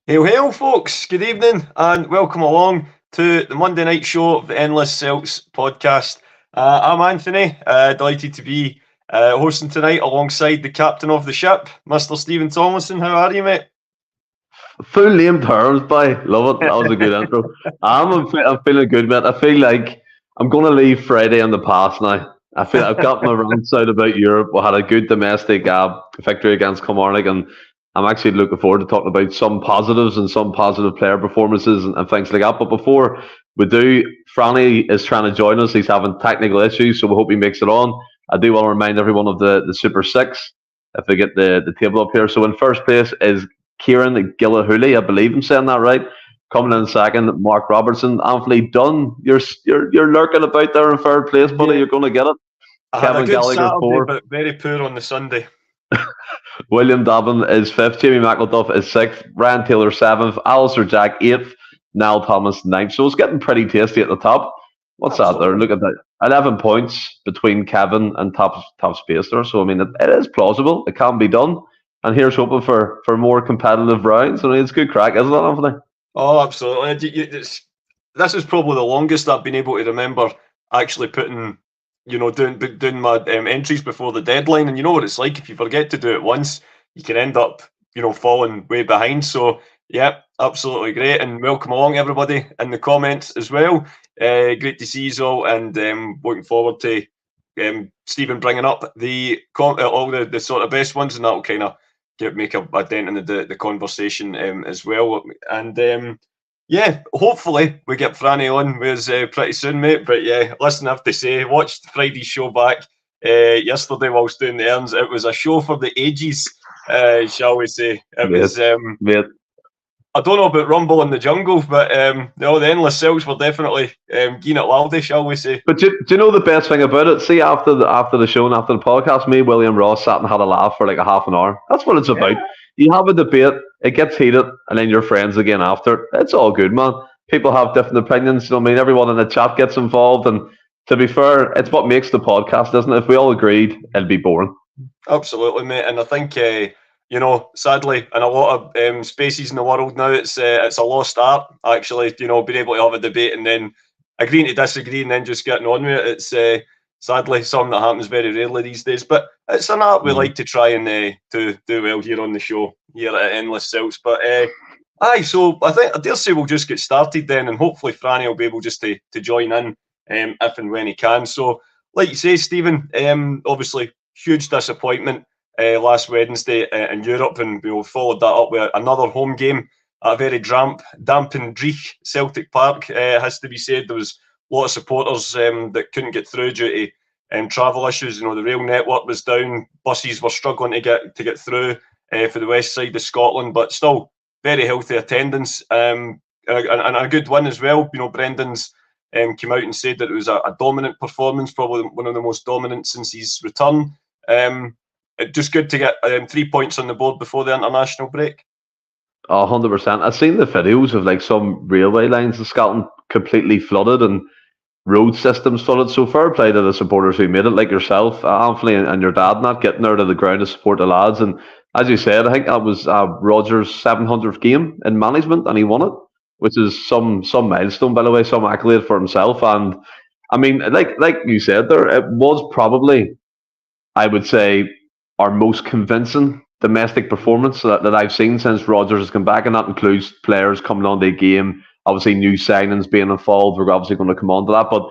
Hail, hail, folks. Good evening and welcome along to the Monday night show of the Endless Celts Podcast. I'm Anthony, delighted to be hosting tonight alongside the captain of the ship, Mr. Stephen Tomlinson. How are you, mate? Full name terms, boy. Love it. That was a good intro. I'm feeling good, mate. I feel like I'm going to leave Friday in the past now. I feel I've got my rants out about Europe. We had a good domestic victory against Kilmarnock, and I'm actually looking forward to talking about some positives and some positive player performances and things like that. But before we do, Franny is trying to join us. He's having technical issues, so we hope he makes it on. I do want to remind everyone of the Super Six if they get the table up here. So in first place is Kieran Gillahooly, I believe I'm saying that right. Coming in second, Mark Robertson. Anthony Dunn, you're lurking about there in third place, buddy. Yeah. You're going to get it. I Kevin had a good Gallagher, Saturday, fourth. but very poor on the Sunday. William Dobbin is fifth. Jamie McElduff is sixth. Ryan Taylor seventh. Alistair Jack eighth. Niall Thomas ninth. So it's getting pretty tasty at the top. What's that there? Look at that. 11 points between Kevin and top space there. So, I mean, it is plausible. It can be done. And here's hoping for more competitive rounds. I mean, it's good crack, isn't it, Anthony? Oh, absolutely. This is probably the longest I've been able to remember actually putting, doing my entries before the deadline. And you know what it's like. If you forget to do it once, you can end up, falling way behind. So, yeah, absolutely great. And welcome along, everybody, in the comments as well. Great to see you all, and looking forward to Stephen bringing up all the sort of best ones, and that'll kind of make a dent in the conversation as well. And yeah, hopefully we get Franny on with us pretty soon, mate. But yeah, listen, I have to say, watched Friday's show back yesterday whilst doing the errands. It was a show for the ages, shall we say. It was. I don't know about Rumble in the Jungle, but the Endless Celts were definitely giving it laldy, shall we say. But do you know the best thing about it? See, after the show and after the podcast, me, William Ross, sat and had a laugh for like a half an hour. That's what it's about. You have a debate, it gets heated, and then you're friends again after. It's all good, man. People have different opinions. I mean, everyone in the chat gets involved, and to be fair, it's what makes the podcast, isn't it? If we all agreed, it'd be boring. Absolutely, mate. And I think... sadly, in a lot of spaces in the world now, it's a lost art, actually, being able to have a debate and then agreeing to disagree and then just getting on with it. It's sadly something that happens very rarely these days, but it's an art we like to try and do well here on the show, here at Endless Celts. But so I think, I dare say we'll just get started then, and hopefully Franny will be able just to join in if and when he can. So, like you say, Stephen, obviously, huge disappointment last Wednesday in Europe, and we followed that up with another home game at a very damp and dreich Celtic Park. Has to be said, there was a lot of supporters that couldn't get through due to travel issues. The rail network was down, buses were struggling to get through for the west side of Scotland, but still very healthy attendance and a good win as well. Brendan's came out and said that it was a dominant performance, probably one of the most dominant since his return. Just good to get 3 points on the board before the international break. 100%. I've seen the videos of like some railway lines in Scotland completely flooded and road systems flooded. So fair play to the supporters who made it, like yourself, Anthony, and your dad, not getting there to the ground to support the lads. And as you said, I think that was Rodgers' 700th game in management, and he won it, which is some milestone, by the way, some accolade for himself. And I mean, like you said there, it was probably, I would say, our most convincing domestic performance that I've seen since Rodgers has come back, and that includes players coming on the game, obviously new signings being involved. We're obviously going to come on to that, but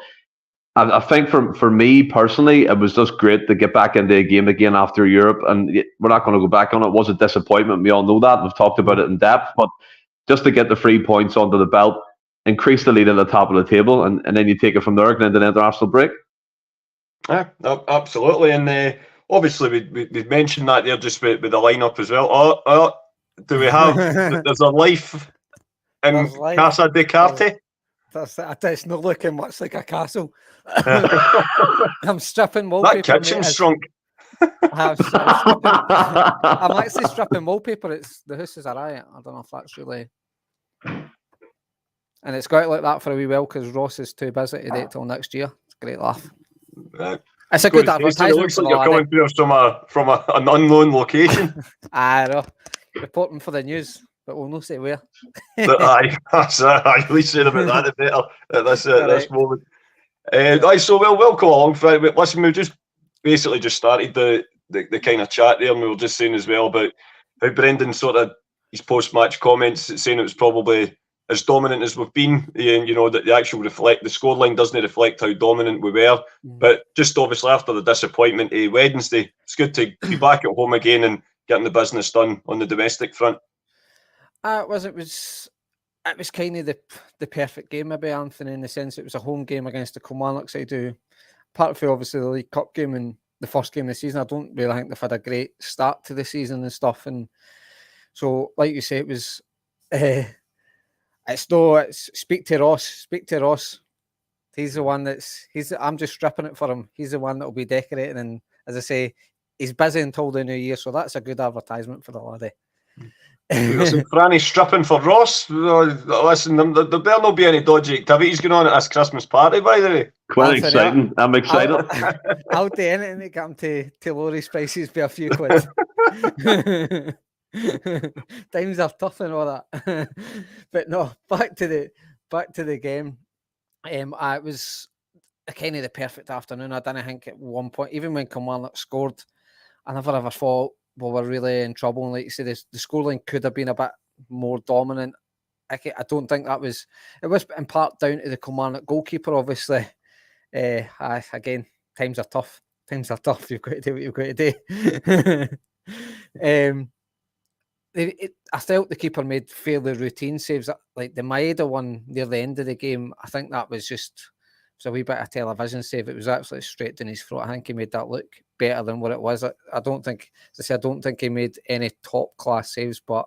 I think for me personally, it was just great to get back into a game again after Europe, and we're not going to go back on it. It was a disappointment, we all know that, we've talked about it in depth, but just to get the 3 points onto the belt, increase the lead at the top of the table, and then you take it from there and into the international break. Yeah, absolutely. And obviously, we mentioned that there just with the lineup as well. Do we have? There's a life in Casa de Carte. It's not looking much like a castle. I'm stripping That wallpaper. kitchen's shrunk. I'm actually stripping wallpaper. The house is a riot. I don't know if that's really. And it's got like that for a wee while because Ross is too busy to do it till next year. It's a great laugh. It's a good advertisement. It looks like you're coming through from an unknown location. I know. Reporting for the news. but we'll not say where. Aye, that's at least saying about that the better at this moment. So we'll go along. Listen, we just basically just started the kind of chat there, and we were just saying as well about how Brendan sort of his post-match comments saying it was probably as dominant as we've been, and that the scoreline doesn't reflect how dominant we were. But just obviously after the disappointment of Wednesday, it's good to be back at home again and getting the business done on the domestic front. It was kind of the perfect game, maybe, Anthony, in the sense it was a home game against the Kilmarnock side, who, apart from obviously the League Cup game and the first game of the season, I don't really think they've had a great start to the season and stuff. And so, like you say, it was. It's speak to Ross. He's the one I'm just stripping it for him. He's the one that will be decorating, and as I say, he's busy until the new year, so that's a good advertisement for the laddie. Listen, Franny stripping for Ross. Listen, there better not be any dodgy activities going on at this Christmas party, by the way. Quite exciting. I'm excited. I'll do anything to get him to lower his prices by a few quid. Times are tough and all that. But no, back to the game. It was kind of the perfect afternoon. I didn't think at one point, even when Kilmarnock scored, I never ever thought we were really in trouble. And like you say, the scoreline could have been a bit more dominant. I don't think it was in part down to the Kilmarnock goalkeeper, obviously. Again, times are tough. You've got to do what you've got to do. I felt the keeper made fairly routine saves. Like the Maeda one near the end of the game, I think that was just a wee bit of television save. It was actually straight down his throat. I think he made that look better than what it was. I don't think he made any top class saves, but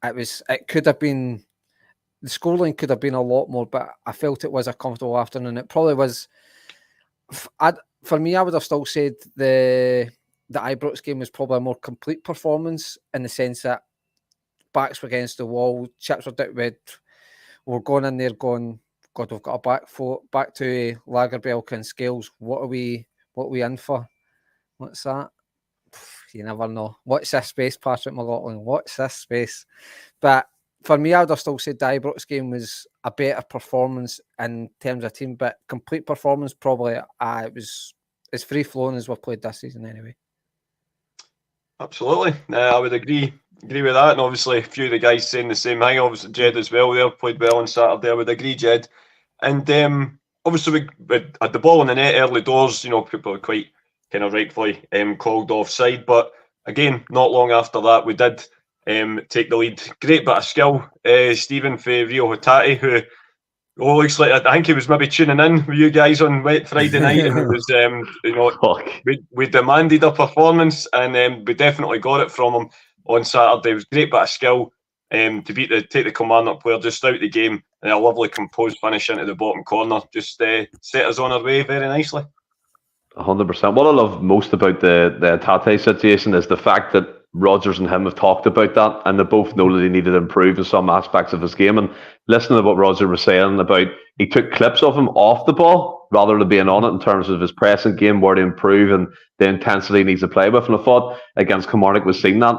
it could have been, the scoreline could have been a lot more, but I felt it was a comfortable afternoon. It probably was. For me, I would have still said the Ibrox game was probably a more complete performance in the sense that backs were against the wall, chips were down, we're going in there going, God, we've got a back to Lagerbielke and Scales. What are we in for? What's that? You never know. What's this space, Patrick McLaughlin? What's this space? But for me, I would have still said the Ibrox game was a better performance in terms of team, but complete performance probably it was as free flowing as we've played this season anyway. Absolutely. I would agree with that. And obviously, a few of the guys saying the same thing. Obviously, Jed as well there played well on Saturday. I would agree, Jed. And obviously, we had the ball in the net early doors. People were quite kind of rightfully called offside. But again, not long after that, we did take the lead. Great bit of skill, Stephen, for Rio Hatate, who looks like, I think he was maybe tuning in with you guys on Friday night, and it was, we demanded a performance, and we definitely got it from him on Saturday. It was a great bit of skill to take the Kilmarnock player just out the game, and a lovely composed finish into the bottom corner. Just set us on our way very nicely. 100%. What I love most about the Hatate situation is the fact that Rodgers and him have talked about that, and they both know that he needed to improve in some aspects of his game. And listening to what Rodgers was saying about, he took clips of him off the ball rather than being on it in terms of his pressing game, where to improve and the intensity he needs to play with. And I thought against Kilmarnock was seeing that.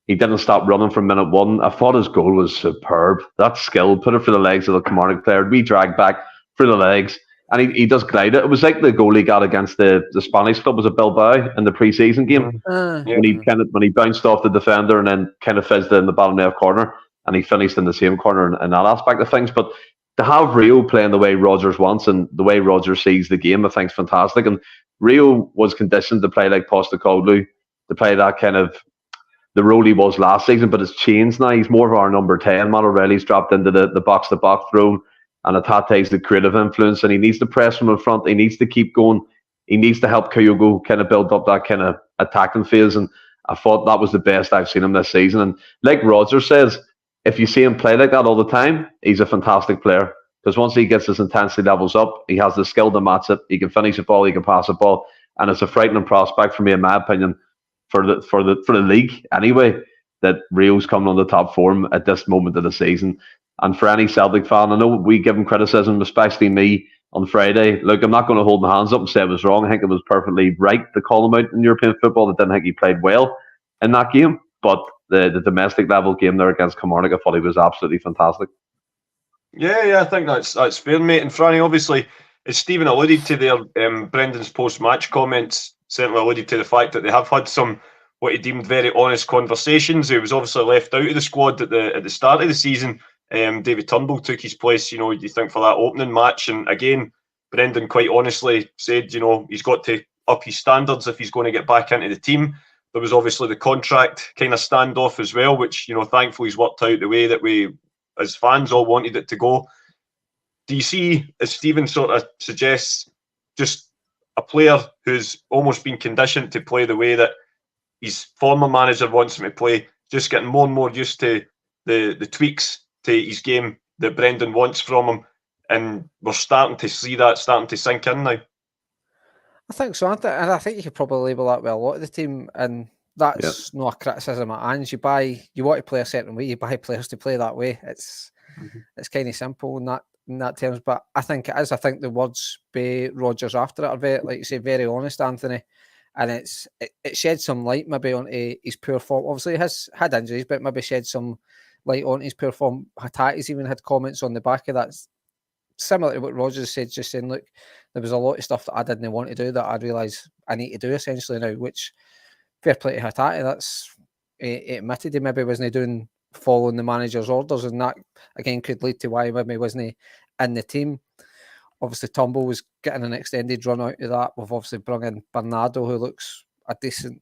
He didn't stop running from minute one. I thought his goal was superb. That skill, put it through the legs of the Kilmarnock player, re-drag back through the legs, and he does glide it. It was like the goal he got against the Spanish club, was at Bilbao in the pre-season game, when he bounced off the defender and then kind of fizzed in the bottom left corner, and he finished in the same corner in that aspect of things. But to have Rio playing the way Rodgers wants and the way Rodgers sees the game, I think is fantastic. And Rio was conditioned to play like Postecoglou, to play that kind of the role he was last season, but it's changed now. He's more of our number 10. Matt O'Reilly's dropped into the box-to-box role, and Hate's the creative influence, and he needs to press from in front. He needs to keep going. He needs to help Kyogo kind of build up that kind of attacking phase, and I thought that was the best I've seen him this season. And like Rodgers says, if you see him play like that all the time, he's a fantastic player, because once he gets his intensity levels up, he has the skill to match it. He can finish the ball, he can pass the ball, and it's a frightening prospect for me, in my opinion, for the league anyway, that Rio's coming on the top form at this moment of the season. And for any Celtic fan, I know we give him criticism, especially me on Friday. Look, I'm not going to hold my hands up and say it was wrong. I think it was perfectly right to call him out in European football. I didn't think he played well in that game. But the domestic level game there against Kilmarnock, I thought he was absolutely fantastic. Yeah, I think that's fair, mate. And Franny, obviously, as Stephen alluded to there, Brendan's post-match comments certainly alluded to the fact that they have had some what he deemed very honest conversations. He was obviously left out of the squad at the start of the season. David Turnbull took his place, you think, for that opening match. And again, Brendan quite honestly said, he's got to up his standards if he's going to get back into the team. There was obviously the contract kind of standoff as well, which, thankfully he's worked out the way that we, as fans, all wanted it to go. Do you see, as Stephen sort of suggests, just a player who's almost been conditioned to play the way that his former manager wants him to play, just getting more and more used to the tweaks to his game that Brendan wants from him, and we're starting to see that starting to sink in now? I think so, and I think you could probably label that with a lot of the team, and that's not a criticism at Ange. You want to play a certain way, you buy players to play that way. It's kind of simple in that terms, but I think it is. I think the words by Rodgers after it are very, like you say, very honest, Anthony, and it shed some light maybe onto his poor form. Obviously, he has had injuries, but maybe shed some light on his poor form. Hatate's even had comments on the back of that, similar to what Rodgers said, just saying, look, there was a lot of stuff that I didn't want to do that I realise I need to do essentially now, which fair play to Hatate. That's he admitted he maybe wasn't doing following the manager's orders, and that again could lead to why maybe wasn't in the team. Obviously, Turnbull was getting an extended run out of that. We've obviously brought in Bernardo, who looks a decent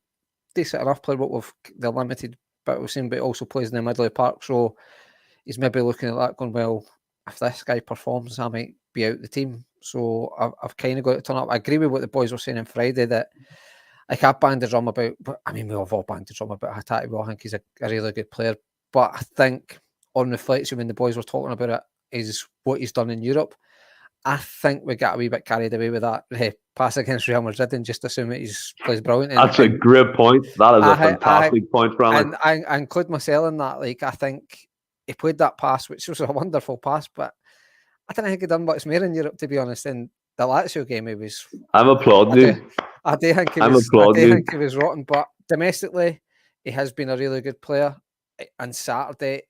enough player, but with the limited bit we've seen, but also plays in the middle of the park. So he's maybe looking at that going, well, if this guy performs, I might be out the team. So I've kind of got to turn up. I agree with what the boys were saying on Friday, that I can't bang the drum about, but I mean, we've all banged the drum about Hatate. Well, I think he's a really good player. But I think on reflection, when the boys were talking about it, is what he's done in Europe. I think we got a wee bit carried away with that pass against Real Madrid and just assume that he plays brilliant. That's a great point. That is a fantastic point, Franny. And I include myself in that. Like, I think he played that pass, which was a wonderful pass, but I don't think he done much more in Europe, to be honest. In the Lazio game, he was. I'm applauding you. I do think he was rotten, but domestically, he has been a really good player. On Saturday,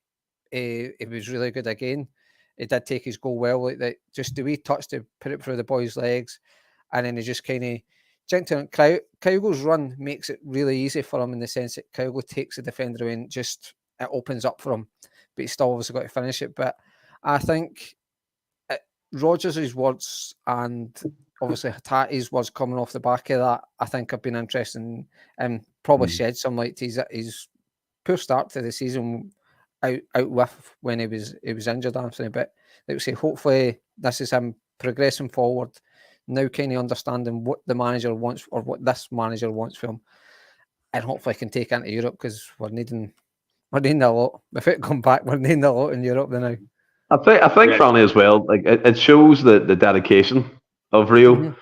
he was really good again. He did take his goal well, like that. Just the wee touch to put it through the boys' legs, and then he just kind of jumped in. Kyogo's run makes it really easy for him in the sense that Kyogo takes the defender away and just it opens up for him, but he's still obviously got to finish it. But I think Rodgers' words and obviously Hatate's words coming off the back of that, I think have been interesting and probably shed some light to his poor start to the season out with when he was injured, Anthony. But like we say, hopefully this is him progressing forward, now kind of understanding what the manager wants or what this manager wants from him, and hopefully can take into Europe, because we're needing a lot. If it come back, we're needing a lot in Europe now. I think Franny as well. Like it shows the dedication of Rio.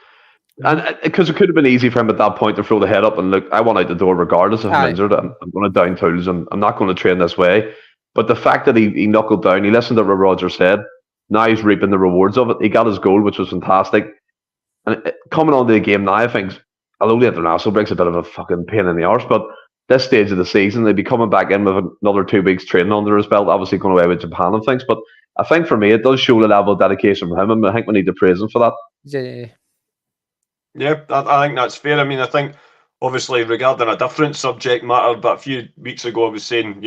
And because it could have been easy for him at that point to throw the head up and look, I want out the door regardless if I'm injured. I'm going to down tools and I'm not going to train this way. But the fact that he knuckled down, he listened to what Roger said. Now he's reaping the rewards of it. He got his goal, which was fantastic. And coming on to the game now, I think, although the international break's a bit of a fucking pain in the arse, but this stage of the season, they'd be coming back in with another 2 weeks training under his belt, obviously going away with Japan and things. But I think for me, it does show the level of dedication from him, and I think we need to praise him for that. Yeah, I think that's fair. I mean, I think, obviously, regarding a different subject matter, but a few weeks ago I was saying,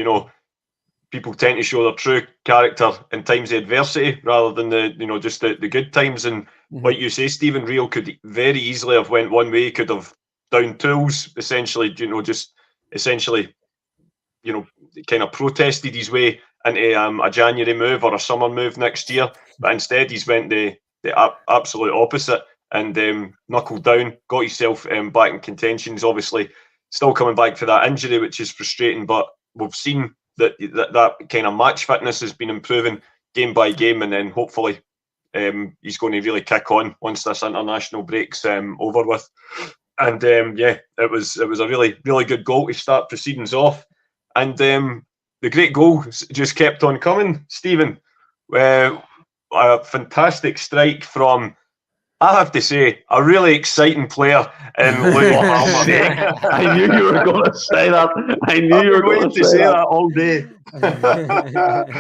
people tend to show their true character in times of adversity rather than just the good times. And like you say, Stephen, Rio could very easily have went one way, could have down tools, essentially, just essentially, kind of protested his way into a January move or a summer move next year. But instead, he's went the absolute opposite and knuckled down, got himself back in contention. He's obviously still coming back for that injury, which is frustrating, but we've seen that kind of match fitness has been improving game by game, and then hopefully he's going to really kick on once this international break's over with. And it was a really, really good goal to start proceedings off, and the great goal just kept on coming, Stephen. A fantastic strike from I have to say, a really exciting player in Luke Palmer. I knew you were going to say that. I knew I've you were been going waiting to say that. all day.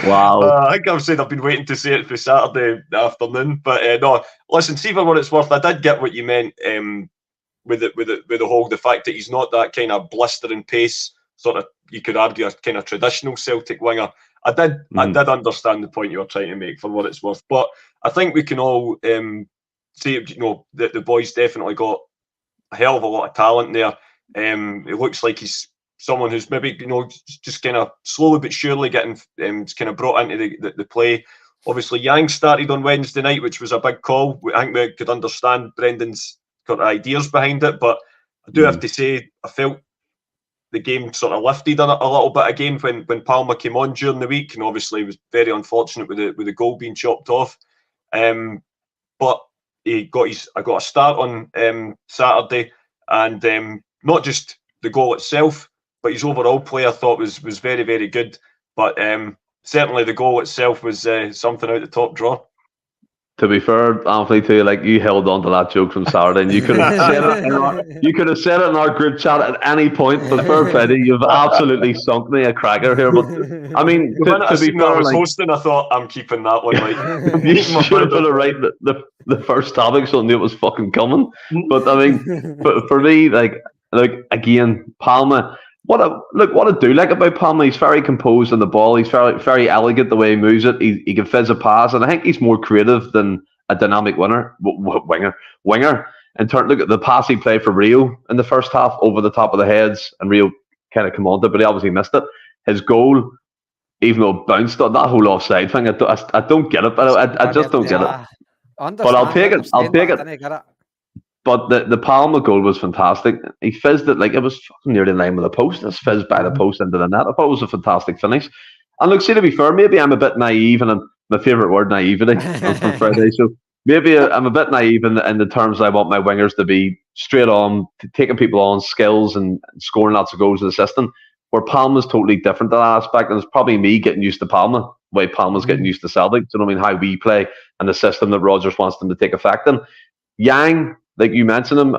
Wow. I think I've said I've been waiting to say it for Saturday afternoon. But no, listen, see for what it's worth, I did get what you meant with the whole, the fact that he's not that kind of blistering pace, sort of, you could argue, a kind of traditional Celtic winger. I did understand the point you were trying to make, for what it's worth. But I think we can all say, that the boy's definitely got a hell of a lot of talent there. It looks like he's someone who's maybe, just kind of slowly but surely getting kind of brought into the play. Obviously, Yang started on Wednesday night, which was a big call. I think we could understand Brendan's got ideas behind it, but I do have to say, I felt the game sort of lifted a little bit again when Palmer came on during the week, and obviously was very unfortunate with the goal being chopped off. But I got a start on Saturday, and not just the goal itself, but his overall play I thought was very, very good. But certainly the goal itself was something out the top drawer. To be fair, Anthony, too, like, you held on to that joke from Saturday, and you could have said it in our group chat at any point. But fair play to you, you've absolutely sunk me a cracker here. But I mean, to be fair, I was hosting, I thought, I'm keeping that one. Like, you should have put it right the first topic, so I knew it was fucking coming. But I mean, for me, like again, Palmer. What I do like about Palmer, he's very composed on the ball. He's very, very elegant the way he moves it. He can fizz a pass, and I think he's more creative than a dynamic winger. In turn, look at the pass he played for Rio in the first half, over the top of the heads, and Rio kind of come on to it, but he obviously missed it. His goal, even though it bounced on that whole offside thing, I don't get it, but I just don't get it. But I'll take it. But the Palmer goal was fantastic. He fizzed it like it was fucking near the line of the post. It's fizzed by the post into the net. I thought it was a fantastic finish. And look, see, to be fair, maybe I'm a bit naive, and my favourite word, naivety, from Friday. So maybe I'm a bit naive in the terms I want my wingers to be straight on, taking people on, skills, and scoring lots of goals and assisting. Where Palmer's totally different to that aspect, and it's probably me getting used to Palmer, the way Palmer's getting used to Celtic. Do you know what I mean? How we play and the system that Rodgers wants them to take effect in. Yang, like you mentioned him,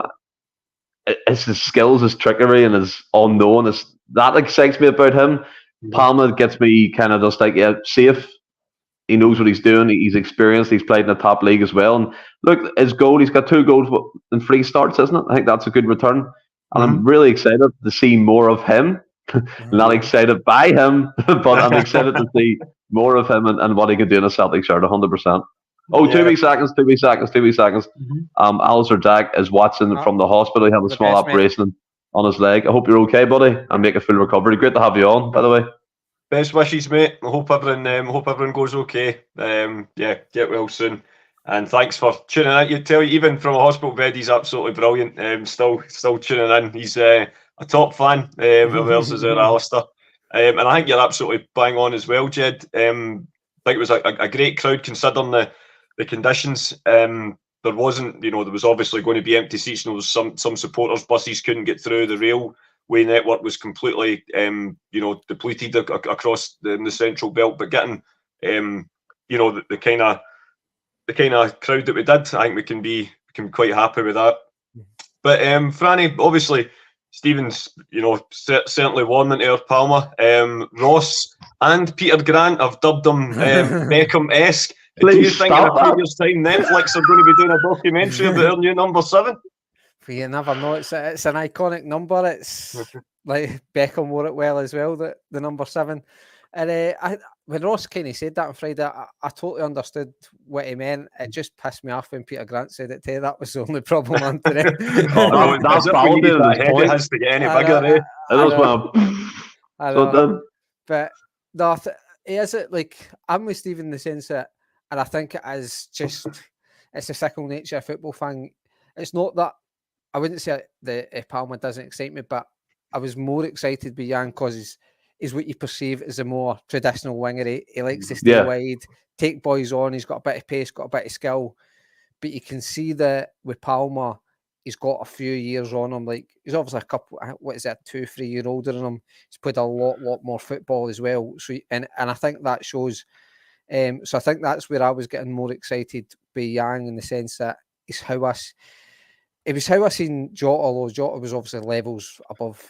it's his skills, his trickery, and his unknown. That excites me about him. Palmer gets me kind of just like, safe. He knows what he's doing. He's experienced. He's played in the top league as well. And look, his goal, he's got 2 goals in 3 starts, isn't it? I think that's a good return. And I'm really excited to see more of him. Not excited by him, but I'm excited to see more of him and what he can do in a Celtic shirt, 100%. Oh, yeah. 2 wee seconds. Alistair Jack is watching from the hospital. He had a small operation on his leg. I hope you're okay, buddy, and make a full recovery. Great to have you on, by the way. Best wishes, mate. I hope everyone goes okay. Get well soon. And thanks for tuning in. You tell you, even from a hospital bed, he's absolutely brilliant. Still tuning in. He's a top fan of ours, is Alistair. And I think you're absolutely bang on as well, Jed. I think it was a great crowd considering the conditions. There wasn't, there was obviously going to be empty seats, and there was some supporters' buses couldn't get through. The railway network was completely, depleted across the central belt. But getting, the kind of crowd that we did, I think we can be quite happy with that. But Franny, obviously, Stephen's, certainly warming to our Palmer. Ross and Peter Grant have dubbed him Beckham-esque. Do you think in a few years' time Netflix are going to be doing a documentary about our new number 7? You never know. It's an iconic number. It's like Beckham wore it well as well, the number 7. And when Ross kind of said that on Friday, I totally understood what he meant. It just pissed me off when Peter Grant said it too. That was the only problem on today. That's valid. It has to get any bigger, I know. But no, is it like, I'm with Stephen in the sense that, and I think it is just, it's the fickle nature of football fan. It's not that, I wouldn't say the Palmer doesn't excite me, but I was more excited by Yang because he's what you perceive as a more traditional winger. He likes to stay wide, take boys on. He's got a bit of pace, got a bit of skill. But you can see that with Palmer, he's got a few years on him. Like, he's obviously a couple, 2-3 years older than him. He's played a lot more football as well. So, and I think that shows. So I think that's where I was getting more excited by Yang, in the sense that it was how I seen Jota, although Jota was obviously levels above,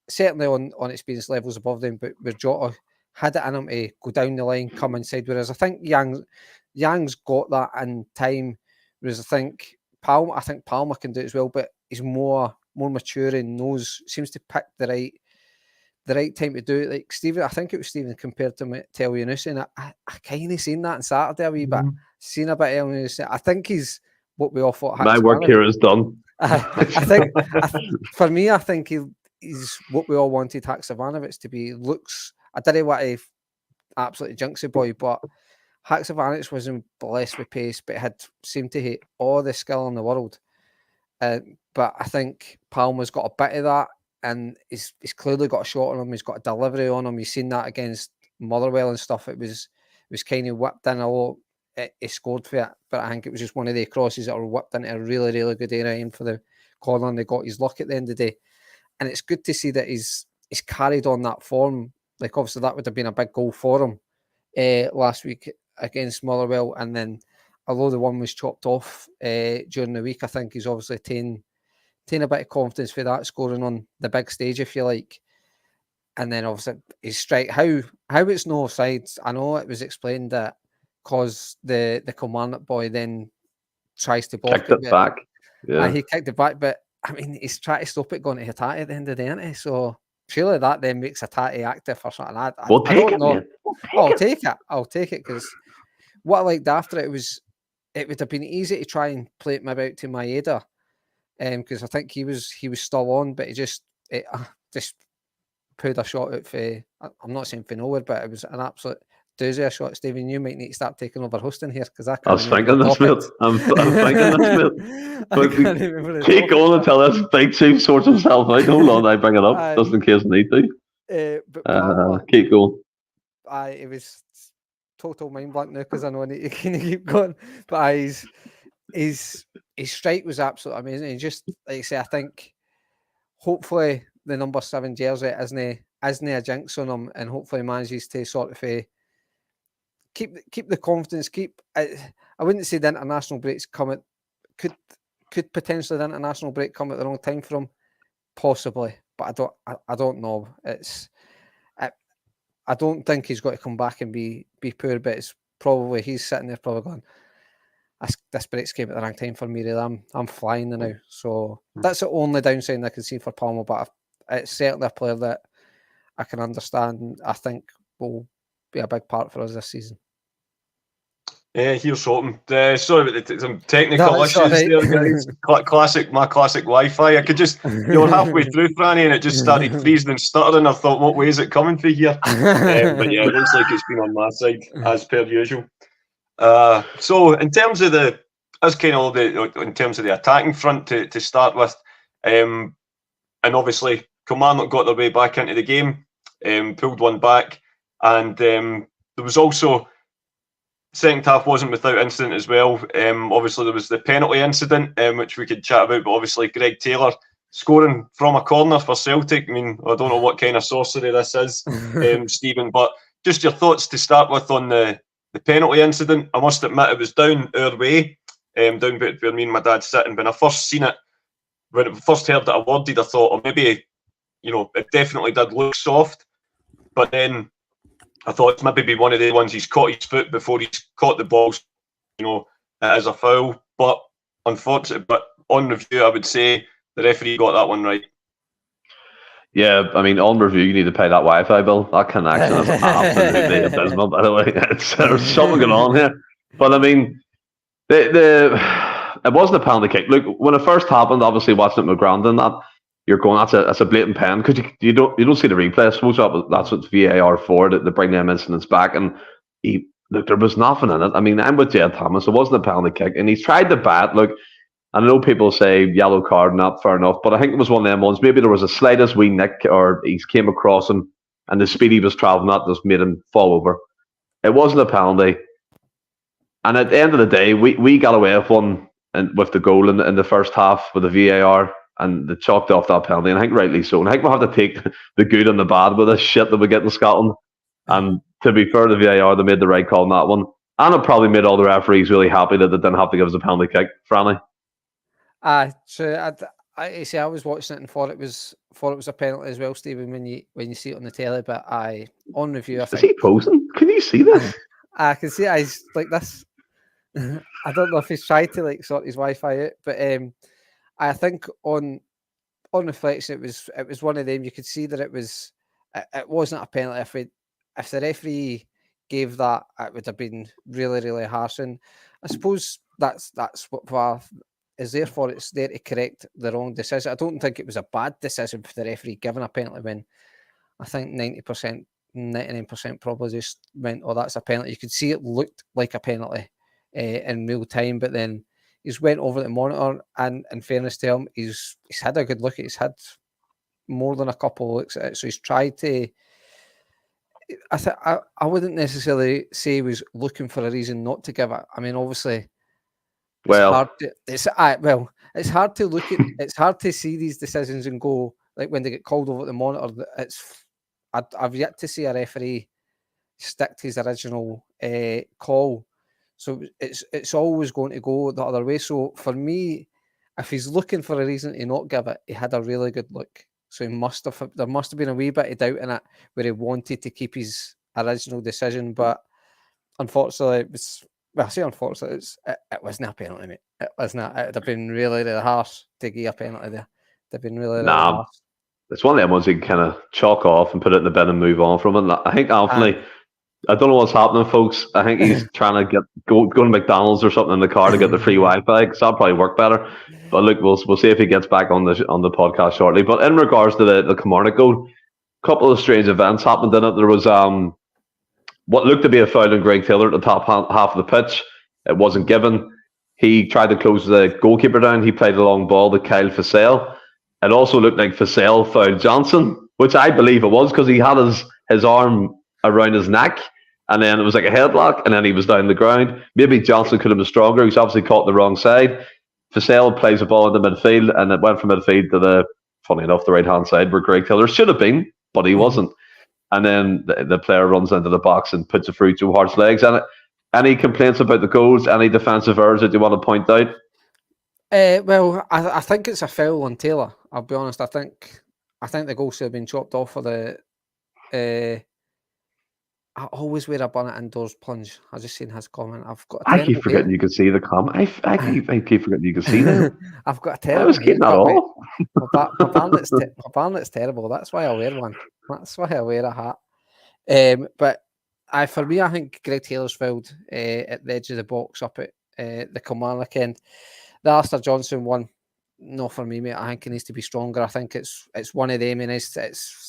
certainly on experience levels above them, but where Jota had it in him to go down the line, come inside, whereas I think Yang's got that in time, whereas I think Palmer can do it as well, but he's more mature and seems to pick the right time to do it. Like Stephen, I think it was Stephen compared to El Yunus, and I kind of seen that on Saturday a wee bit. Seen a bit of El Yunus. I think he's what we all thought. My work here is done. I think for me, I think he's what we all wanted Haksabanovic to be. Looks, I didn't want to absolutely jinx the boy, but Haksabanovic wasn't blessed with pace, but seemed to hit all the skill in the world. But I think Palmer's got a bit of that, and he's clearly got a shot on him. He's got a delivery on him. You've seen that against Motherwell and stuff. It was kind of whipped in a lot. He scored for it, but I think it was just one of the crosses that were whipped into a really, really good area in for the corner, and they got his luck at the end of the day. And it's good to see that he's carried on that form. Like, obviously, that would have been a big goal for him last week against Motherwell. And then, although the one was chopped off during the week, I think he's obviously taken a bit of confidence for that, scoring on the big stage, if you like. And then, obviously, his strike. How it's no offside, I know it was explained that because the Kilmarnock boy then tries to block it back. Yeah, he kicked it back, but I mean, he's trying to stop it going to Hatate at the end of the day, isn't he? So surely that then makes Hatate active or something. I don't know. I'll take it because what I liked after it would have been easy to try and play it maybe out to Maeda, because I think he was still on, but he just pulled a shot out for. I'm not saying for nowhere, but it was an absolute doozy a shot. Stephen, you might need to start taking over hosting here because I was thinking this, mate. I'm thinking this, mate. Keep going until this big chief sorts himself out. Hold on, I bring it up just in case I need to. But keep going. It was total mind blank now because I know I need to kind of keep going. But his strike was absolutely amazing. And just like I say, I think hopefully the number 7 jersey isn't a jinx on him, and hopefully manages to sort of keep the confidence. I wouldn't say the international breaks come at could potentially the international break come at the wrong time for him, possibly, but I don't know. I don't think he's got to come back and be poor, but it's probably he's sitting there probably going, this breaks came at the wrong time for me. Really, I'm flying now, so that's the only downside I can see for Palmer. But it's certainly a player that I can understand, and I think will be a big part for us this season. Here's hoping. Sorry about some technical issues there, guys. My classic Wi-Fi. I could just, you're halfway through, Franny, and it just started freezing and stuttering. I thought, what way is it coming through here? But yeah, it looks like it's been on my side, as per usual. So in terms of the attacking front to start with, and obviously Kilmarnock got their way back into the game, pulled one back, and there was also second half wasn't without incident as well. Obviously there was the penalty incident, which we could chat about, but obviously Greg Taylor scoring from a corner for Celtic. I mean, I don't know what kind of sorcery this is, Stephen, but just your thoughts to start with on the penalty incident. I must admit it was down our way, down where me and my dad sitting. When I first seen it, when I first heard it awarded, I thought, oh, maybe, it definitely did look soft, but then I thought it's maybe be one of the ones he's caught his foot before he's caught the balls, as a foul. But unfortunately, on review, I would say the referee got that one right. Yeah, I mean, on review, you need to pay that Wi-Fi bill. That connection is absolutely abysmal, by the way. There's something going on here. But I mean, it wasn't a penalty kick. Look, when it first happened, obviously watching it with Grandin, that you're going, that's a blatant pen, because you don't see the replay. I suppose that's what VAR for, to bring them incidents back. And there was nothing in it. I mean, I'm with Jed Thomas. It wasn't a penalty kick, and he's tried to bat. Look, I know people say yellow card, not fair enough, but I think it was one of them ones. Maybe there was a slightest wee nick, or he came across him, and the speed he was travelling at just made him fall over. It wasn't a penalty. And at the end of the day, we got away with one with the goal in the first half with the VAR. And they chalked off that penalty, and I think rightly so. And I think we'll have to take the good and the bad with this shit that we get in Scotland. And to be fair to VAR, they made the right call on that one. And it probably made all the referees really happy that they didn't have to give us a penalty kick, Franny. True. I see. I was watching it and thought it was a penalty as well, Stephen. When you see it on the telly, but on review, I think. Is he posing? Can you see this? I can see eyes like this. I don't know if he's tried to like sort his Wi-Fi out, but I think on reflection, it was one of them. You could see that it wasn't a penalty. If the referee gave that, it would have been really, really harsh. And I suppose that's what VAR is there for. It's there to correct the wrong decision. I don't think it was a bad decision for the referee giving a penalty when I think 90%, 99% probably just went, oh, that's a penalty. You could see it looked like a penalty in real time, but then he's went over the monitor, and in fairness to him, he's had a good look. He's had more than a couple of looks at it, so he's tried to. I wouldn't necessarily say he was looking for a reason not to give it. I mean, obviously, it's hard to look at. It's hard to see these decisions and go like when they get called over the monitor. I've yet to see a referee stick to his original call. So it's always going to go the other way. So for me, if he's looking for a reason to not give it, he had a really good look. So there must have been a wee bit of doubt in it where he wanted to keep his original decision. But unfortunately, it wasn't a penalty, mate. It was not. It would have been really, really harsh to give a penalty there. It would have been really, really harsh. It's one of them ones you can kind of chalk off and put it in the bin and move on from it. I think Anthony... I don't know what's happening, folks. I think he's trying to go to McDonald's or something in the car to get the free Wi-Fi, because that'll probably work better. But look, we'll see if he gets back on the podcast shortly. But in regards to the Kilmarnock goal, a couple of strange events happened in it. There was what looked to be a foul on Greg Taylor at the top half of the pitch. It wasn't given. He tried to close the goalkeeper down. He played a long ball to Kyle Fassel. It also looked like Fassel fouled Johnson, which I believe it was, because he had his arm around his neck, and then it was like a headlock, and then he was down the ground. Maybe Johnson could have been stronger. He's obviously caught the wrong side. Fassel plays the ball into midfield, and it went from midfield to funny enough, the right-hand side where Greg Taylor should have been, but he wasn't. And then the player runs into the box and puts it through Joe Hart's legs. And any complaints about the goals, any defensive errors that you want to point out? Well, I think it's a foul on Taylor. I'll be honest. I think the goal should have been chopped off for the... I always wear a bonnet indoors plunge. I just seen his comment. I keep forgetting you can see the comment. I keep forgetting you can see that. I've got a terrible. I was getting that all. My bandit's terrible. That's why I wear one. That's why I wear a hat. But for me, I think Greg Taylor's fouled at the edge of the box up at the Kilmarnock end. The Alistair Johnson one, no for me, mate. I think he needs to be stronger. I think it's one of them, and it's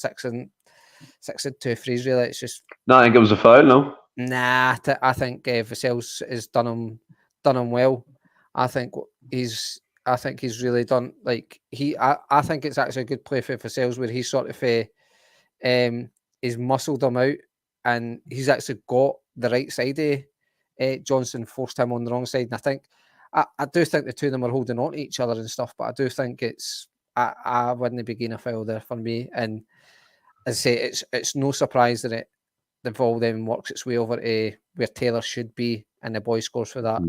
6 and 2 frees, really. It's just... No, I think it was a foul, no? Nah, I think Vassell's has done him well. I think he's really done, like, I think it's actually a good play for Vassell's, where he sort of he's muscled him out, and he's actually got the right side of Johnson, forced him on the wrong side. And I do think the two of them are holding on to each other and stuff, but I do think I wouldn't be getting a foul there for me. And as I say, it's no surprise that the ball then works its way over to where Taylor should be, and the boy scores for that.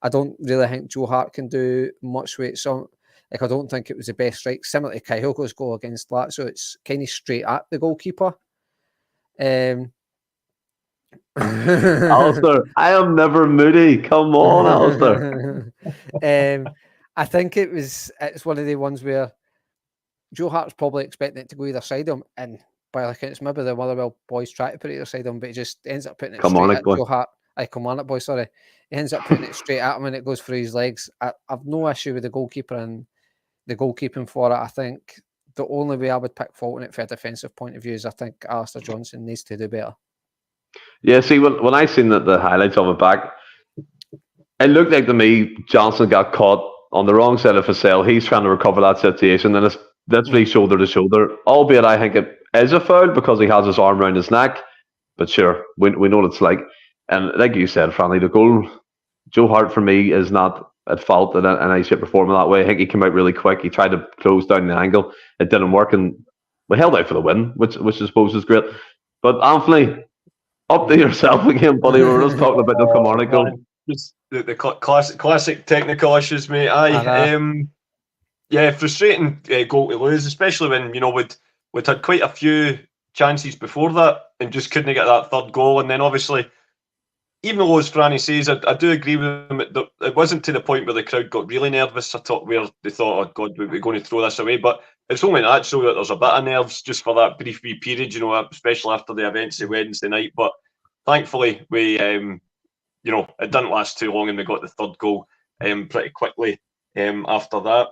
I don't really think Joe Hart can do much with it. So, I don't think it was the best strike. Similar to Kyogo's goal against Lazio, it's kind of straight at the goalkeeper. Alistair, I am never moody. Come on, Alistair. I think it's one of the ones where Joe Hart's probably expecting it to go either side of him, and by like it's maybe the Motherwell boys try to put it either side of him, but he just ends up putting it straight at Joe Hart. Kilmarnock boy, sorry. He ends up putting it straight at him, and it goes through his legs. I've no issue with the goalkeeper and the goalkeeping for it. I think the only way I would pick fault in it for a defensive point of view is I think Alistair Johnson needs to do better. Yeah, see, when I seen the highlights of it back, it looked like to me Johnson got caught on the wrong side of Fassel. He's trying to recover that situation, and it's literally shoulder to shoulder. Albeit, I think it is a foul because he has his arm around his neck. But sure, we know what it's like. And like you said, Franny, the goal, Joe Hart for me is not at fault in any shape or form in that way. I think he came out really quick. He tried to close down the angle. It didn't work, and we held out for the win, which I suppose is great. But Anthony, Up to yourself again, buddy. We were just talking about the Kilmarnock goal. Just the classic technical issues, mate. Yeah, frustrating goal to lose, especially when we'd had quite a few chances before that and just couldn't get that third goal. And then obviously, even though, as Franny says, I do agree with him. It wasn't to the point where the crowd got really nervous. Where they thought, "Oh God, we're going to throw this away." But it's only natural that there's a bit of nerves just for that brief wee period, especially after the events of Wednesday night. But thankfully, we, it didn't last too long, and we got the third goal pretty quickly after that.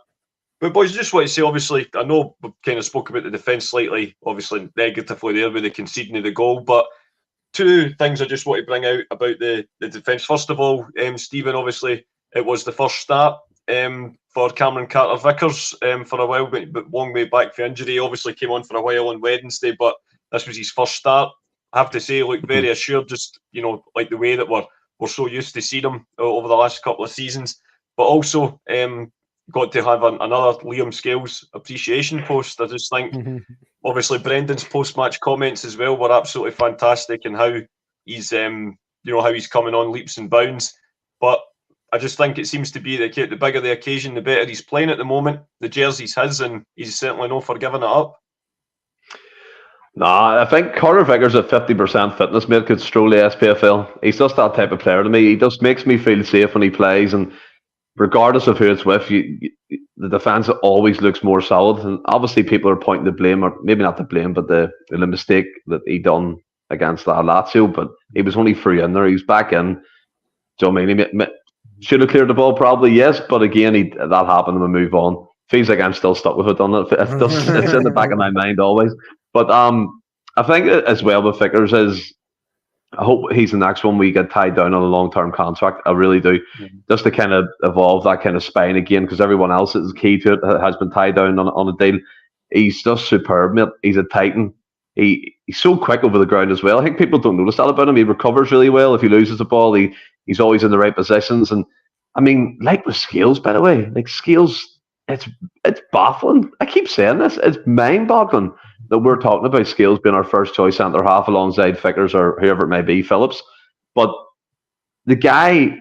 But boys, I just want to say, obviously, I know we've kind of spoke about the defence slightly, obviously negatively there with the conceding of the goal, but two things I just want to bring out about the defence. First of all, Stephen, obviously, it was the first start for Cameron Carter-Vickers for a while, but long way back for injury. Obviously came on for a while on Wednesday, but this was his first start. I have to say, looked very assured, just, like the way that we're so used to seeing him over the last couple of seasons. But also got to have another Liam Scales appreciation post. I just think, obviously, Brendan's post-match comments as well were absolutely fantastic, and how he's, how he's coming on leaps and bounds. But I just think it seems to be that the bigger the occasion, the better he's playing at the moment. The jersey's his, and he's certainly no for giving it up. Nah, I think Carter Vickers at 50% fitness, mate, could stroll the SPFL. He's just that type of player to me. He just makes me feel safe when he plays, and regardless of who it's with, the defence always looks more solid. And obviously, people are pointing the blame, or maybe not the blame, but the mistake that he done against Lazio. But he was only free in there. He's back in. Do you know what I mean? He should have cleared the ball, probably, yes. But again, that happened and we move on. Feels like I'm still stuck with it, doesn't it? It's in the back of my mind always. But I think as well with Vickers is, I hope he's the next one we get tied down on a long-term contract. I really do. Just to kind of evolve that kind of spine again, because everyone else is key to it has been tied down on a deal. He's just superb, mate. He's a titan. He's so quick over the ground as well. I think people don't notice that about him. He recovers really well. If he loses the ball, he's always in the right positions. And I mean, like with Scales, by the way, like Scales, it's baffling. I keep saying this. It's mind-boggling that we're talking about Scales being our first choice centre half alongside Vickers or whoever it may be, Phillips. But the guy,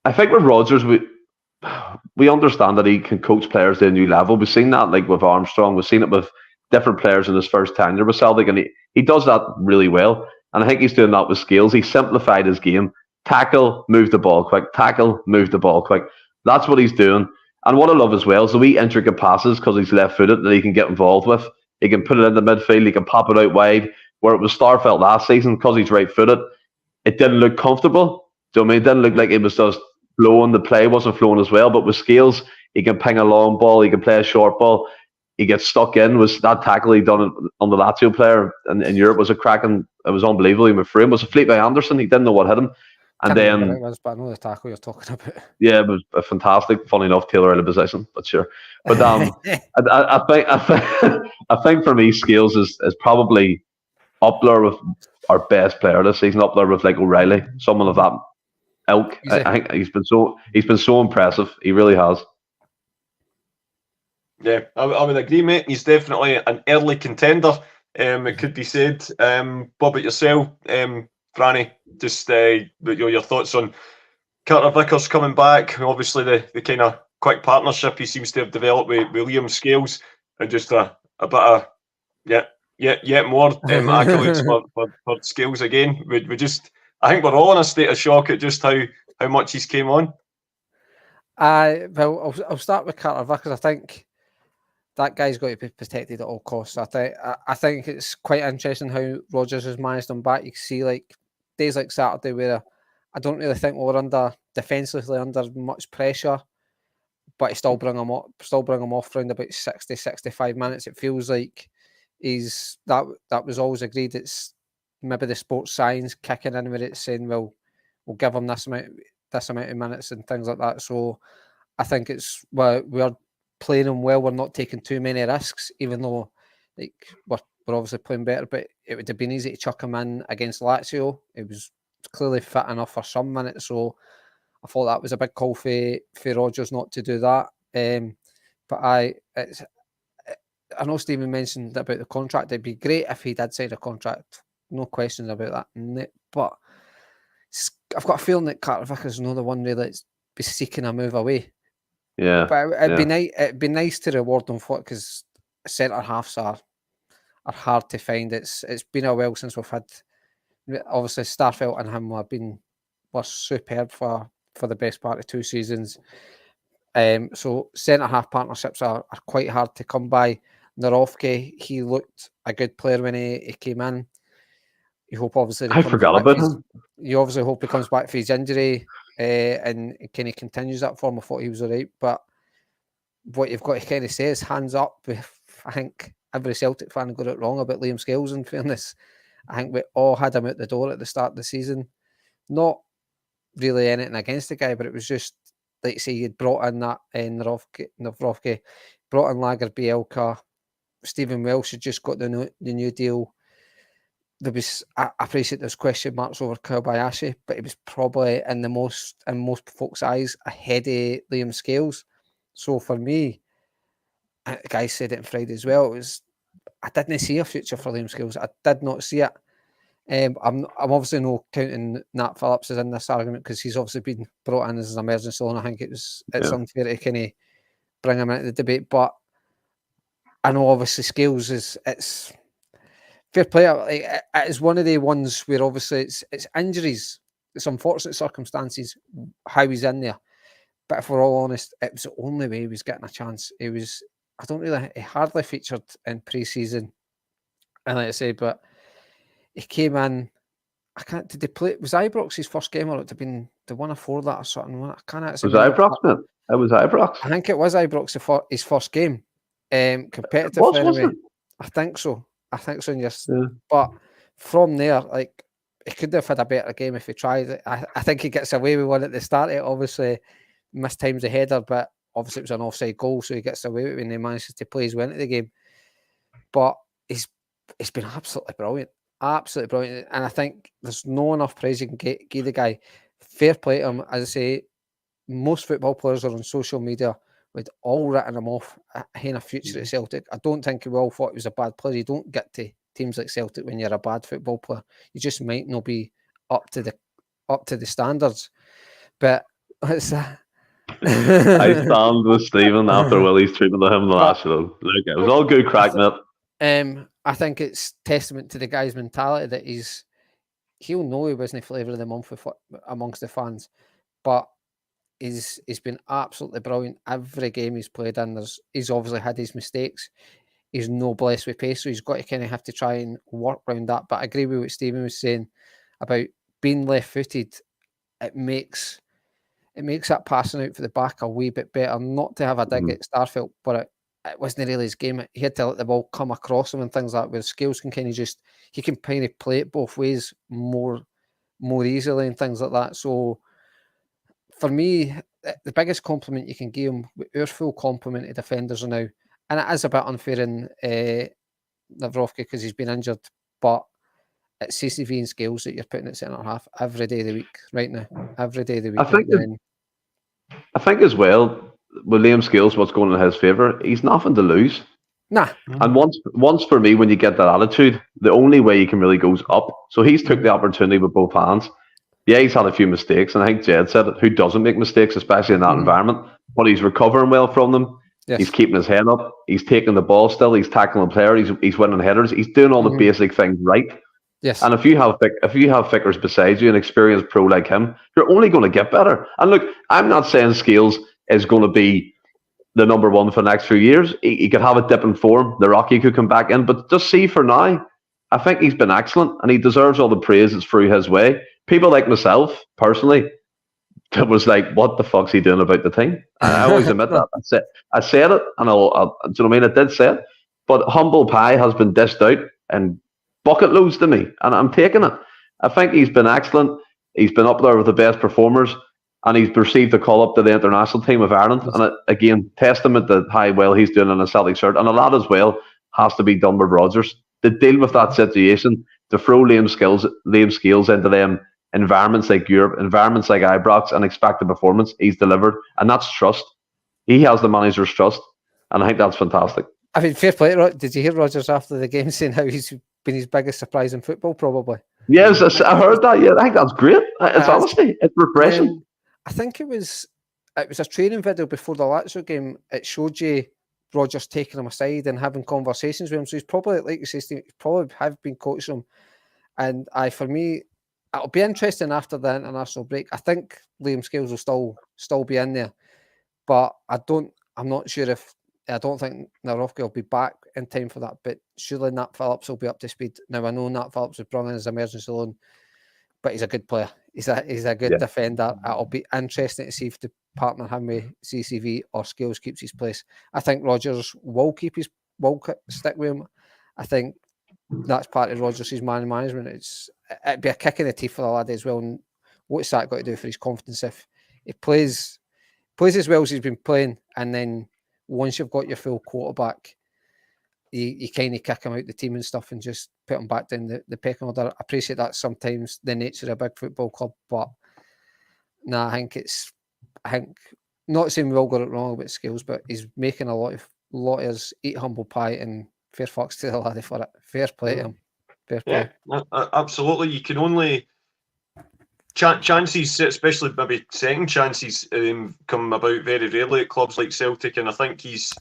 I think with Rodgers, we understand that he can coach players to a new level. We've seen that like with Armstrong. We've seen it with different players in his first tenure with Celtic, and he does that really well. And I think he's doing that with Scales. He simplified his game. Tackle, move the ball quick. Tackle, move the ball quick. That's what he's doing. And what I love as well is the wee intricate passes, because he's left-footed, that he can get involved with. He can put it in the midfield. He can pop it out wide. Where it was Starfelt last season, because he's right-footed, it didn't look comfortable. Do you know what I mean? It didn't look like it was just flowing. The play wasn't flowing as well. But with Scales, he can ping a long ball. He can play a short ball. He gets stuck in. Was that tackle he done on the Lazio player in Europe was a cracking. It was unbelievable. He went through him. It was a fleet by Anderson. He didn't know what hit him. And then, it was, but I know the tackle you're talking about. Yeah, it was a fantastic. Funny enough, Taylor out of position, but sure. But I think for me, Scales is probably up there with our best player this season. Up there with like O'Reilly, someone of that ilk. I think he's been so impressive. He really has. Yeah, I would agree, mate. He's definitely an early contender. It could be said. What about yourself, Franny? Just your thoughts on Carter Vickers coming back. Obviously, the kind of quick partnership he seems to have developed with Liam Scales, and just a bit of yet more accolades for Scales again. We just, I think we're all in a state of shock at just how much he's came on. Well, I'll start with Carter Vickers. I think that guy's got to be protected at all costs. I think it's quite interesting how Rodgers has managed him back. You can see like days like Saturday where I don't really think we were defensively under much pressure, but he still bring him off around about 60, 65 minutes. It feels like that was always agreed. It's maybe the sports science kicking in where it's saying, well, we'll give him this amount of minutes and things like that. So I think we're playing him well. We're not taking too many risks, even though like we're obviously playing better. But it would have been easy to chuck him in against Lazio. It was clearly fit enough for some minutes. So I thought that was a big call for Rodgers not to do that. But I know Stephen mentioned about the contract. It'd be great if he did sign a contract no questions about that. But I've got a feeling that Carter Vickers is not the one really that's be seeking a move away. Yeah, but it'd be nice to reward them for it, because centre halves are hard to find. It's been a while since we've had. Obviously, Starfelt and him were superb for the best part of 2 seasons. So centre half partnerships are quite hard to come by. Narovke, he looked a good player when he came in. You hope obviously I forgot about him. You obviously hope he comes back for his injury and kind of continues that form. I thought he was all right, but what you've got to kind of say is hands up. I think every Celtic fan got it wrong about Liam Scales, in fairness. I think we all had him out the door at the start of the season. Not really anything against the guy, but it was just, like you say, you'd brought in that Narovke, brought in Lager Bielka, Stephen Welsh had just got the new deal. There was, I appreciate there's question marks over Kobayashi, but it was probably in most folks' eyes ahead of Liam Scales. So for me, the guy said it on Friday as well, I didn't see a future for Liam Scales. I did not see it. I'm obviously not counting Nat Phillips as in this argument, because he's obviously been brought in as an emergency loan. I think it's unfair to kind of bring him into the debate, but I know obviously Scales it's fair play. It is one of the ones where obviously it's injuries, it's unfortunate circumstances, how he's in there. But if we're all honest, it was the only way he was getting a chance. He hardly featured in pre-season, and like I say, but he came in. Did they play? Was Ibrox his first game, or it had been the one before that or something? I can't actually. Was Ibrox, man? It was Ibrox. I think it was Ibrox his first game. Competitive. Was it? I think so. Yes. Yeah. But from there, like, he could have had a better game if he tried it. I think he gets away with one at the start. It obviously mistimes the header, but obviously it was an offside goal, so he gets away with it when he manages to play his way into the game. But he's been absolutely brilliant. Absolutely brilliant. And I think there's no enough praise you can give the guy. Fair play to him. As I say, most football players are on social media with all written him off having a future at Celtic. I don't think we all thought he was a bad player. You don't get to teams like Celtic when you're a bad football player. You just might not be up to the standards. But it's I stand with Stephen after Willie's treatment of him last show. Look, it was all good crack, mate. I think it's testament to the guy's mentality that he'll know he wasn't flavour of the month amongst the fans, but he's been absolutely brilliant. Every game he's played in, he's obviously had his mistakes. He's no blessed with pace, so he's got to kind of have to try and work around that. But I agree with what Stephen was saying about being left-footed. It makes that passing out for the back a wee bit better. Not to have a dig at Starfelt, but it wasn't really his game. He had to let the ball come across him and things like that, where Scales can kind of play it both ways more easily and things like that. So for me, the biggest compliment you can give him, our full compliment to defenders now, and it is a bit unfair in Narovke because he's been injured, but it's CCV and Scales that you're putting at centre half every day of the week right now. Every day of the week. I think as well, with Liam Scales, what's going in his favour, he's nothing to lose. Nah. And once for me, when you get that attitude, the only way you can really go is up. So he's took the opportunity with both hands. Yeah, he's had a few mistakes, and I think Jed said it. Who doesn't make mistakes, especially in that environment? But he's recovering well from them. Yes. He's keeping his head up. He's taking the ball still. He's tackling the player. He's winning headers. He's doing all the basic things right. Yes. And if you have Vickers beside you, an experienced pro like him, you're only going to get better. And look, I'm not saying Scales is going to be the number one for the next few years. He could have a dip in form. The Rocky could come back in. But just see for now, I think he's been excellent, and he deserves all the praise that's through his way. People like myself, personally, that was like, what the fuck's he doing about the thing? I always admit that. I said it, and do you know what I mean? I did say it. But humble pie has been dished out and bucket loads to me, and I'm taking it. I think he's been excellent. He's been up there with the best performers, and he's received a call up to the international team of Ireland. And again, testament to how well he's doing in a Celtic shirt. And a lot as well has to be done with Rodgers to deal with that situation, to throw Liam Scales into them environments like Europe, environments like Ibrox, and expect the performance. He's delivered, and that's trust. He has the manager's trust, and I think that's fantastic. I mean, fair play. Did you hear Rodgers after the game saying how he's been his biggest surprise in football, probably. Yes, I heard that. Yeah, I think that's great. It's honestly, it's refreshing. I think it was a training video before the Lazio game. It showed you Rodgers taking him aside and having conversations with him. So he's probably, like you say, Steve, he probably have been coaching him. And for me, it'll be interesting after the international break. I think Liam Scales will still be in there, but I'm not sure if. I don't think Narovka will be back in time for that, but surely Nat Phillips will be up to speed. Now, I know Nat Phillips was brought in as emergency loan, but he's a good player. He's a good defender. It'll be interesting to see if they partner him with CCV or Scales keeps his place. I think Rodgers will stick with him. I think that's part of Rodgers' man management. It'd be a kick in the teeth for the lad as well. And what's that got to do for his confidence if he plays as well as he's been playing, and then once you've got your full quarterback, you kind of kick him out the team and stuff and just put him back down the pecking order. I appreciate that sometimes the nature of a big football club, but I think not saying we all got it wrong about Scales, but he's making a lot of us eat humble pie, and fair fucks to the laddie for it. Fair play to him. Fair play. Yeah, absolutely. You can only chances, especially maybe second chances, come about very rarely at clubs like Celtic, and I think he's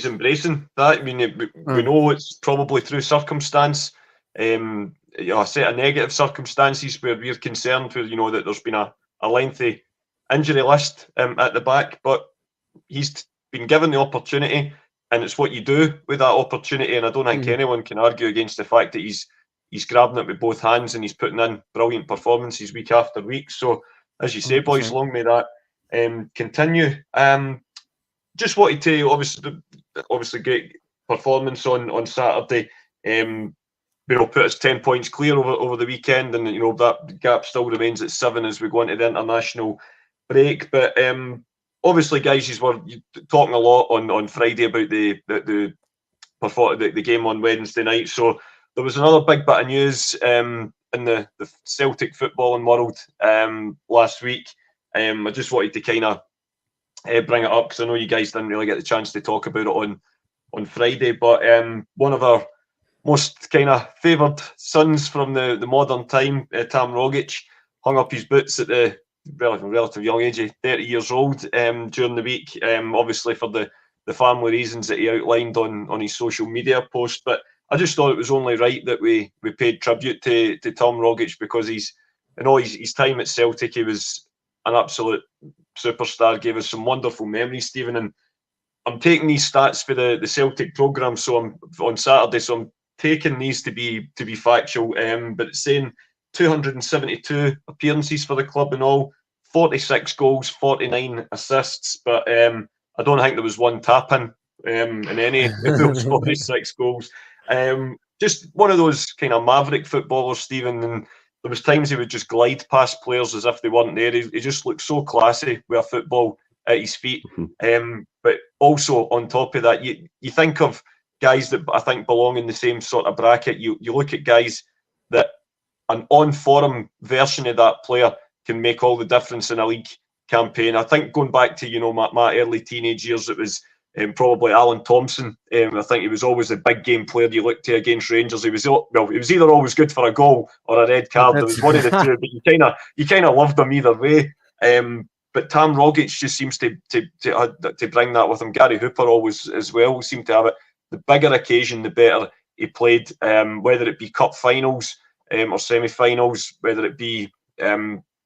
embracing that. I mean, we know it's probably through circumstance, a set of negative circumstances where we're concerned with, that there's been a lengthy injury list at the back, but he's been given the opportunity, and it's what you do with that opportunity. And I don't think anyone can argue against the fact that he's grabbing it with both hands, and he's putting in brilliant performances week after week. So, as you say, 100%. Boys, long may that continue. Just wanted to obviously great performance on Saturday. Put us 10 points clear over the weekend, and that gap still remains at 7 as we go into the international break. But obviously, guys, you were talking a lot on Friday about the game on Wednesday night. So there was another big bit of news in the Celtic footballing world last week. I just wanted to kind of bring it up because I know you guys didn't really get the chance to talk about it on Friday. But one of our most kind of favoured sons from the modern time, Tam Rogic, hung up his boots at the relative young age of 30 years old during the week, obviously for the family reasons that he outlined on his social media post. But I just thought it was only right that we paid tribute to Tom Rogic, because his time at Celtic, he was an absolute superstar, gave us some wonderful memories, Stephen. And I'm taking these stats for the Celtic programme, so I'm on Saturday, so I'm taking these to be factual. But it's saying 272 appearances for the club in all, 46 goals, 49 assists. But I don't think there was one tap-in in any of those 46 goals. Just one of those kind of maverick footballers, Stephen, and there was times he would just glide past players as if they weren't there. He just looked so classy with a football at his feet. But also on top of that, you think of guys that I think belong in the same sort of bracket. You look at guys that an on-form version of that player can make all the difference in a league campaign. I think going back to my early teenage years, it was probably Alan Thompson. I think he was always a big game player you looked to against Rangers. He was either always good for a goal or a red card. There was one of the two, but you kind of loved him either way. But Tam Rogic just seems to bring that with him. Gary Hooper always as well seemed to have it. The bigger occasion, the better he played. Whether it be cup finals or semi-finals, whether it be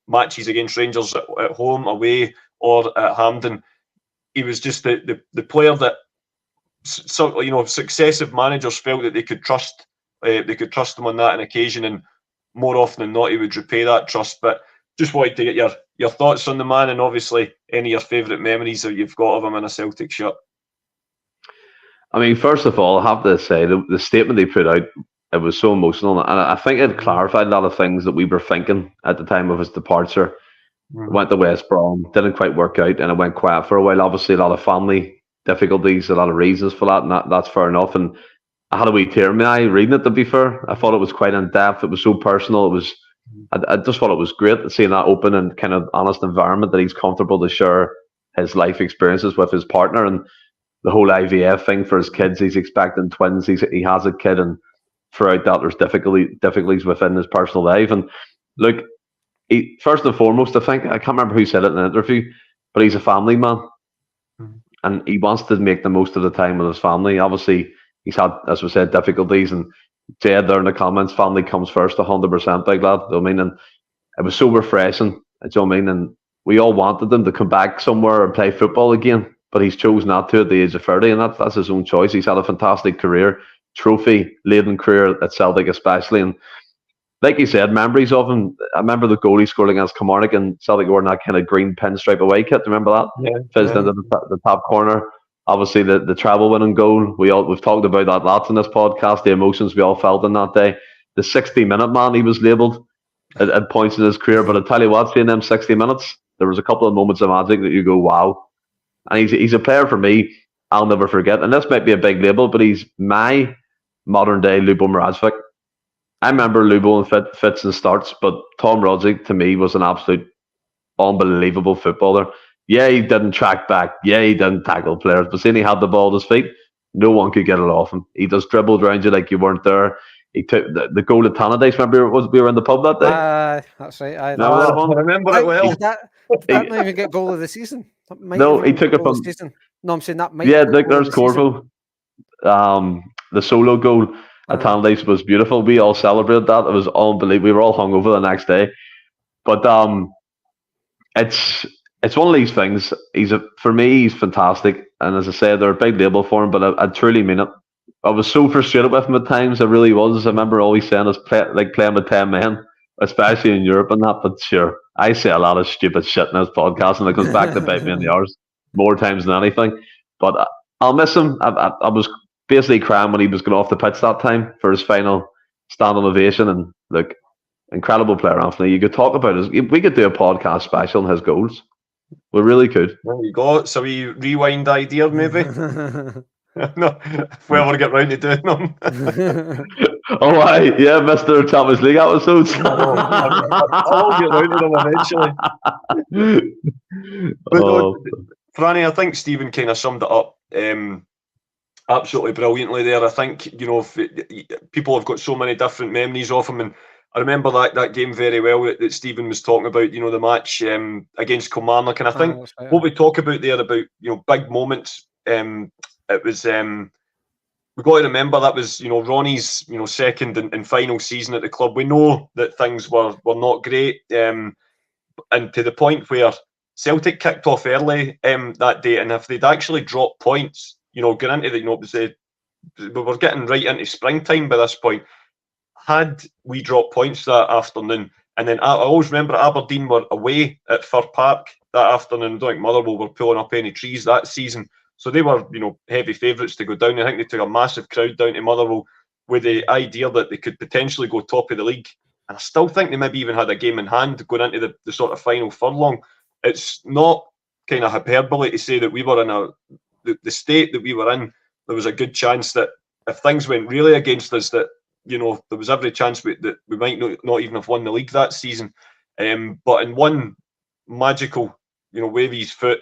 matches against Rangers at home, away, or at Hampden. He was just the player that successive managers felt that they could trust. They could trust him on that occasion, and more often than not, he would repay that trust. But just wanted to get your thoughts on the man, and obviously any of your favourite memories that you've got of him in a Celtic shirt. I mean, first of all, I have to say the statement they put out, it was so emotional, and I think it clarified a lot of things that we were thinking at the time of his departure. Went to West Brom, didn't quite work out, and it went quiet for a while. Obviously, a lot of family difficulties, a lot of reasons for that, and that's fair enough. And I had a wee tear in my eye reading it, to be fair. I thought it was quite in-depth. It was so personal. I just thought it was great seeing that open and kind of honest environment that he's comfortable to share his life experiences with his partner, and the whole IVF thing for his kids. He's expecting twins. He has a kid, and throughout that there's difficulties within his personal life. And look, first and foremost, I think, I can't remember who said it in an interview, but he's a family man. Mhm. And he wants to make the most of the time with his family. Obviously, he's had, as we said, difficulties. And Jed there in the comments, family comes first, 100%, big lad. You know what I mean? And it was so refreshing. You know what I mean? And we all wanted him to come back somewhere and play football again, but he's chose not to at the age of 30, and that's his own choice. He's had a fantastic career, trophy-laden career at Celtic especially. And like you said, memories of him. I remember the goal he scored against Kilmarnock, and Celtic wore that kind of green pinstripe away kit. Remember that? Yeah, Fizzed into the top corner. Obviously, the treble winning goal. We've talked about that lots in this podcast. The emotions we all felt in that day. The 60-minute man, he was labelled at points in his career. But I tell you what, seeing them 60 minutes, there was a couple of moments of magic that you go, wow. And he's a player for me I'll never forget. And this might be a big label, but he's my modern day Lubo Mrazvic. I remember Lubo in fits and starts, but Tom Rodzik to me was an absolute unbelievable footballer. Yeah, he didn't track back. Yeah, he didn't tackle players, but seeing he had the ball at his feet, no one could get it off him. He just dribbled around you like you weren't there. He took the goal at Tannadice. Remember, we were in the pub that day. That's right. I remember it well. Did that not even get goal of the season? No, he took it from. No, I'm saying that might. Yeah, there's Corvo. The solo goal at Tannadice was beautiful. We all celebrated that. It was unbelievable. We were all hungover the next day. But it's one of these things. For me, he's fantastic. And as I said, they're a big label for him, but I truly mean it. I was so frustrated with him at times. I really was. I remember always saying it's playing with 10 men, especially in Europe and that. But sure, I say a lot of stupid shit in this podcast, and it goes back to bite me in the arse more times than anything. But I'll miss him. I was basically crying when he was going off the pitch that time for his final stand ovation. And look, incredible player, Anthony. You could talk about his. We could do a podcast special on his goals. We really could. There you go. So we rewind idea, maybe. No, if we ever get round to doing them. Oh, yeah, Mr. Champions League episodes. I'll get round to them eventually. But no, Franny, I think Stephen kind of summed it up absolutely brilliantly there. I think, people have got so many different memories of him, and I remember that game very well that Stephen was talking about, the match against Kilmarnock. And I think what we talk about there about, big moments, it was, we've got to remember that was, Ronnie's, second and final season at the club. We know that things were not great. And to the point where Celtic kicked off early that day. And if they'd actually dropped points, going into we were getting right into springtime by this point. Had we dropped points that afternoon, and then I always remember Aberdeen were away at Fir Park that afternoon. I don't think Motherwell were pulling up any trees that season. So they were, heavy favourites to go down. I think they took a massive crowd down to Motherwell with the idea that they could potentially go top of the league. And I still think they maybe even had a game in hand going into the sort of final furlong. It's not kind of hyperbole to say that we were in the state that we were in. There was a good chance that if things went really against us, that there was every chance that we might not even have won the league that season. But in one magical, wave of his foot,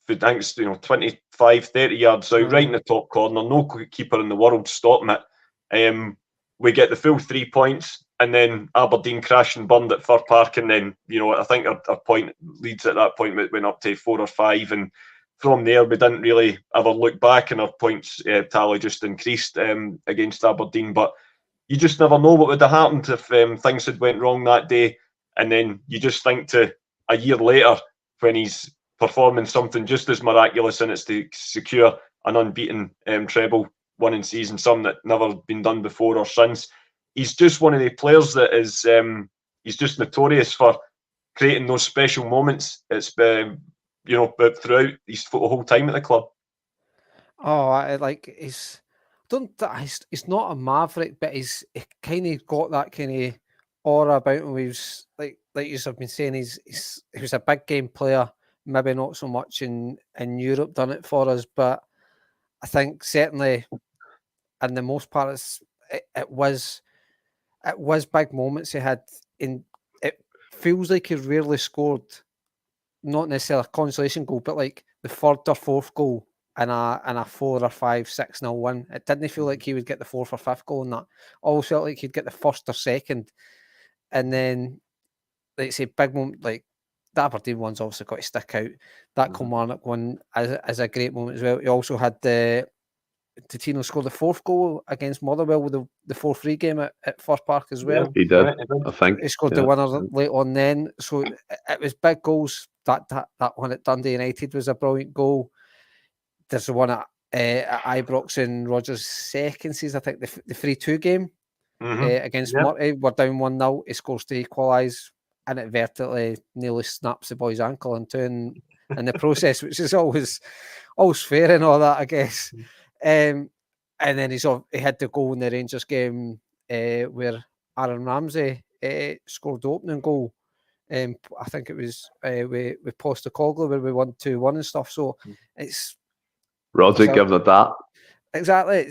thanks, 25, 30 yards out, right in the top corner, no keeper in the world stopping it. We get the full 3 points, and then Aberdeen crashed and burned at Fir Park, and then, I think our point leads at that point went up to 4 or 5, and from there we didn't really ever look back, and our points tally just increased against Aberdeen. But you just never know what would have happened if things had went wrong that day. And then you just think to a year later when he's performing something just as miraculous, and it's to secure an unbeaten treble winning season, something that never been done before or since. He's just one of the players that is he's just notorious for creating those special moments. It's been, throughout his whole time at the club. He's not a maverick, but he kind of got that kind of aura about him. He was like you have been saying, he was a big game player, maybe not so much in Europe, done it for us, but I think certainly in the most part it was big moments he had. It feels like he rarely scored, not necessarily a consolation goal, but like the third or fourth goal and a 4 or 5, 6-0 win. It didn't feel like he would get the 4th or 5th goal in that. Always felt like he'd get the 1st or 2nd. And then, like say, big moment, like the Aberdeen one's obviously got to stick out. That Kilmarnock one is a great moment as well. He also had Tino score the 4th goal against Motherwell with the 4-3 game at Firth Park as well. He did, I think. He scored the winner late on then. So it was big goals. That one at Dundee United was a brilliant goal. There's the one at Ibrox in Rodgers' second season, I think, the 3-2 game against Murray. We're down 1-0. He scores to equalise, inadvertently nearly snaps the boy's ankle in two in the process, which is always fair and all that, I guess. And then he had the goal in the Rangers game where Aaron Ramsey scored the opening goal. I think it was with Postecoglou where we won 2-1 and stuff. So it's Roger gives it that. Exactly.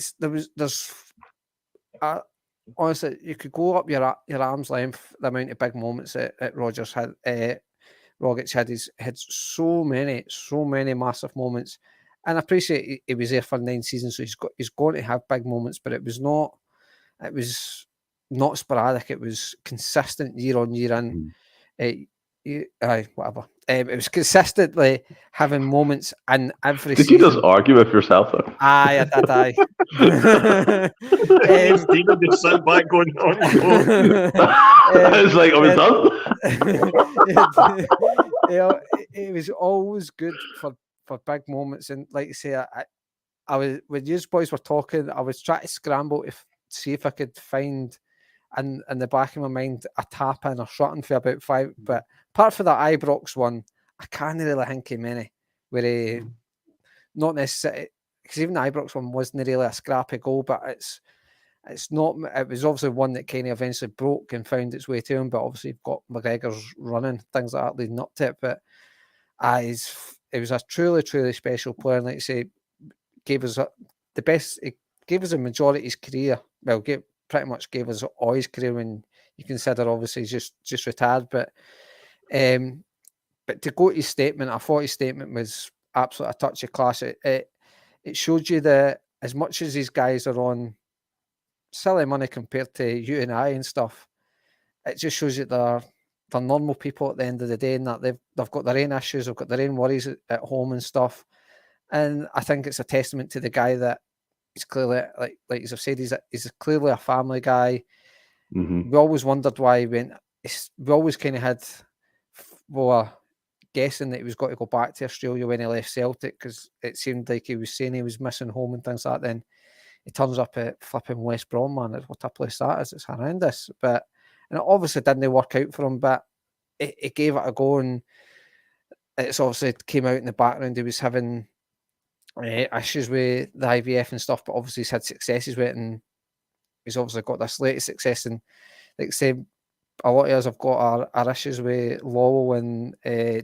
Honestly, you could go up your arm's length the amount of big moments that Rodgers had. Rogic had so many massive moments, and I appreciate he was there for 9 seasons, so he's going to have big moments, but it was not sporadic. It was consistent year on year in. Whatever. It was consistently having moments in every season. Did you just argue with yourself there? Aye, I did. Stephen just sat back going on. It's like, are we done? It was always good for big moments, and like I say, I was when you boys were talking, I was trying to scramble to see if I could find in the back of my mind a tap in or something for about 5, but apart from that Ibrox one, I can't really think of many where he not necessarily, because even the Ibrox one wasn't really a scrappy goal, but it's not. It was obviously one that kind of eventually broke and found its way to him, but obviously you've got McGregor's running, things like that leading up to it. But it was a truly special player, and like I say, gave us the best. It gave us a majority of his career. Well, pretty much gave us all his career when you consider obviously he's just retired. But to go to his statement, I thought his statement was absolutely a touch of class. It showed you that as much as these guys are on silly money compared to you and I and stuff, it just shows you they're normal people at the end of the day, and that they've got their own issues, they've got their own worries at home and stuff. And I think it's a testament to the guy that he's clearly, like as I've said, he's clearly a family guy. Mm-hmm. We always wondered why he went. We always kind of had, guessing that he was got to go back to Australia when he left Celtic, because it seemed like he was saying he was missing home and things like that. Then he turns up at flipping West Brom, man. What a place that is. It's horrendous. And it obviously didn't work out for him, but he gave it a go, and it's obviously came out in the background. He was having issues with the IVF and stuff, but obviously he's had successes with it, and he's obviously got this latest success. And like I say, a lot of us have got our issues with Lowell and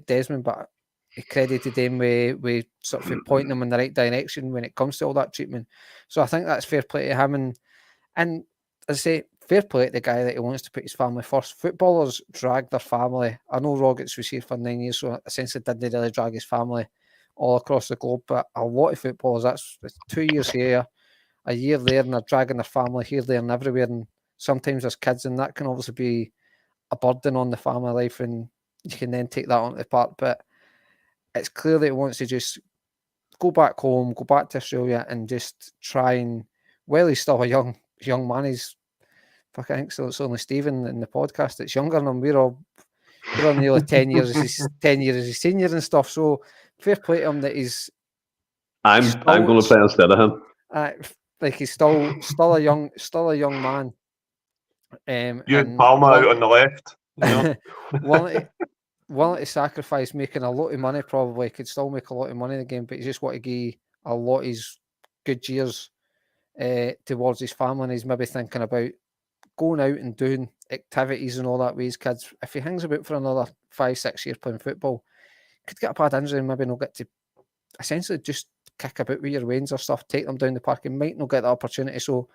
Desmond, but he credited them with sort of pointing them in the right direction when it comes to all that treatment. So I think that's fair play to him. And as I say, fair play to the guy that he wants to put his family first. Footballers drag their family. I know Rogic was here for 9 years, so essentially didn't really drag his family all across the globe, but a lot of footballers, that's 2 years here, a year there, and they're dragging their family here, there and everywhere, and sometimes there's kids, and that can obviously be a burden on the family life, and you can then take that onto the park. But it's clear that he wants to just go back home, go back to Australia, and just try and, well, he's still a young man. He's, I think so. It's only Stephen in the podcast that's younger than him. We're on nearly 10 years. He's 10 years as his senior and stuff. So fair play to him that he's. I'm going to play instead of him. Like he's still a young man. You and Palmer out on the left. You know? willing to sacrifice making a lot of money. Probably could still make a lot of money in the game, but he just want to give a lot of his good years towards his family, and he's maybe thinking about going out and doing activities and all that with his kids. If he hangs about for another 5-6 years playing football, could get a bad injury and maybe not get to essentially just kick about with your wains or stuff, take them down the park, and might not get the opportunity. So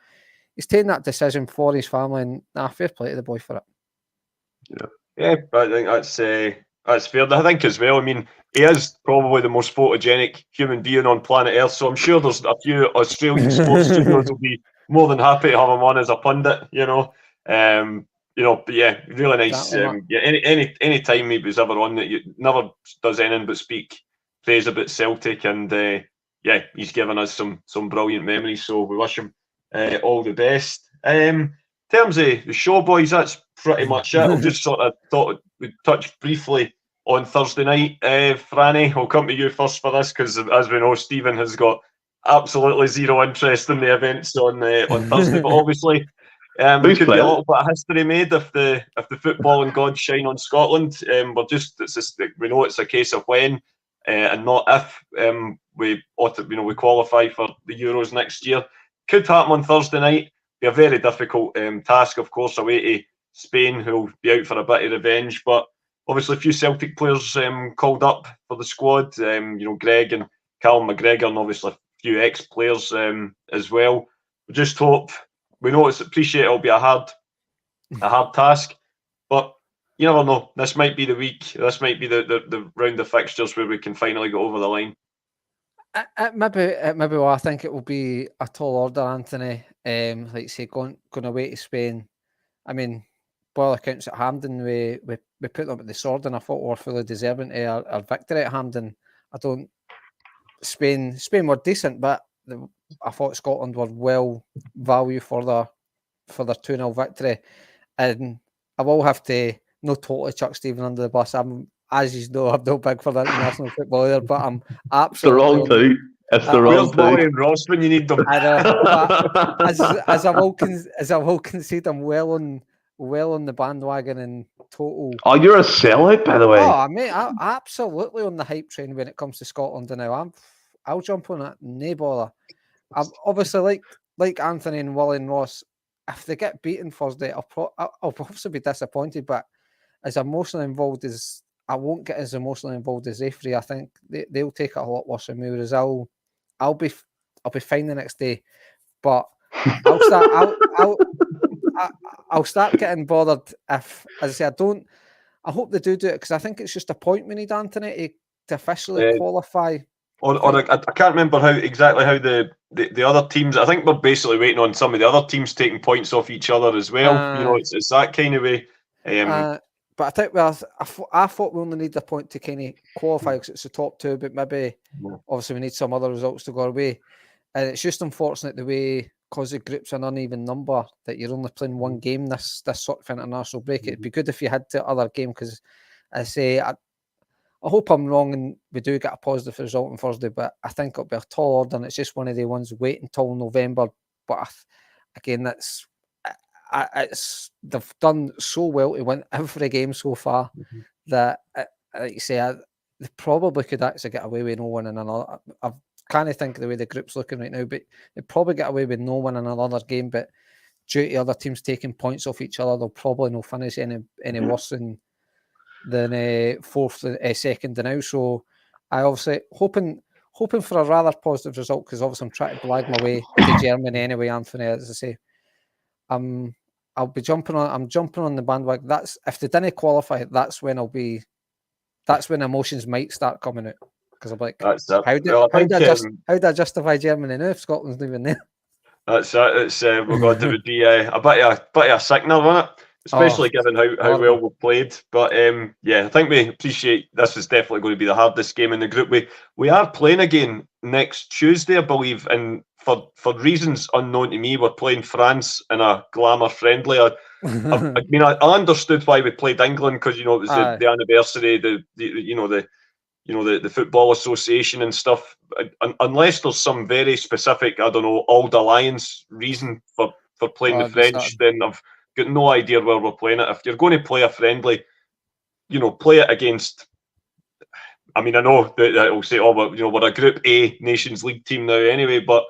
he's taking that decision for his family, and fair play to the boy for it. Yeah, but I think that's That's fair. I think as well. I mean, he is probably the most photogenic human being on planet Earth. So I'm sure there's a few Australian sports studios will be more than happy to have him on as a pundit. But yeah, really nice. Exactly, Yeah, any time he was ever on it, never does anything but speak praise about Celtic, and yeah, he's given us some brilliant memories. So we wish him all the best. In terms of the show, boys, that's pretty much it. I'll just sort of thought we'd touch briefly on Thursday night. Franny, I'll come to you first for this because, as we know, Stephen has got absolutely zero interest in the events on Thursday. But obviously, there could be a little bit of history made if the footballing gods shine on Scotland. We know it's a case of when and not if we qualify for the Euros next year. Could happen on Thursday night. Be a very difficult task, of course, away to Spain, who'll be out for a bit of revenge. But obviously, a few Celtic players called up for the squad. Greg and Callum McGregor, and obviously a few ex-players as well. We just hope. We know appreciate it'll be a hard task, but you never know. This might be the week. This might be the round of fixtures where we can finally get over the line. Maybe. Well, I think it will be a tall order, Anthony. Like you say, going away to Spain. I mean, by all accounts at Hampden, we put them at the sword, and I thought we were fully deserving of our victory at Hampden. Spain were decent, but I thought Scotland were well value for their 2-0 victory. And I will have to not totally chuck Stephen under the bus. As you know, I'm no big for the international football either, but I'm absolutely. It's the wrong two. Where's and Ross when you need them? I know, as I will concede, I'm well on the bandwagon in total. Oh, you're a sellout, by the way. Oh, mate, I'm absolutely on the hype train when it comes to Scotland. And now I'll jump on it, no bother. I'm obviously like Anthony and Willie and Ross. If they get beaten Thursday, I'll obviously be disappointed. But as emotionally involved as I won't get as emotionally involved as referee. I think they'll take it a lot worse than me. Whereas I'll be fine the next day. But I'll start getting bothered if, as I say, I hope they do it because I think it's just a point we need, Anthony, to officially qualify. I can't remember how the other teams. I think we're basically waiting on some of the other teams taking points off each other as well. It's that kind of way. But I think I thought we only need a point to kind of qualify because it's the top two. But maybe obviously we need some other results to go away. And it's just unfortunate the way, because the group's an uneven number, that you're only playing one game this sort of international break. It'd be good if you had the other game because I say I hope I'm wrong and we do get a positive result on Thursday, but I think it'll be a tall order and it's just one of the ones wait until November. But again, they've done so well to win every game so far that, like you say, they probably could actually get away with no one in another. I can't think of the way the group's looking right now, but they probably get away with no one in another game. But due to other teams taking points off each other, they'll probably not finish any worse than second now. So I obviously hoping for a rather positive result because obviously I'm trying to blag my way to Germany anyway, Anthony. As I say, I'll be jumping on the bandwagon. That's if they didn't qualify, that's when emotions might start coming out. Because I'm like, how do I justify Germany now if Scotland's not even there? That's it. It's we're going to be a bit of a sickener, wasn't it? Especially given how well we've played. But I think we appreciate this is definitely going to be the hardest game in the group. We are playing again next Tuesday, I believe, and for reasons unknown to me, we're playing France in a glamour friendly. I mean, I understood why we played England because it was the anniversary, the Football Association and stuff. Unless there's some very specific, I don't know, Old Alliance reason for playing the French, then I've got no idea where we're playing it. If you're going to play a friendly, play it against. I mean, I know that I'll say, we're a Group A Nations League team now anyway, but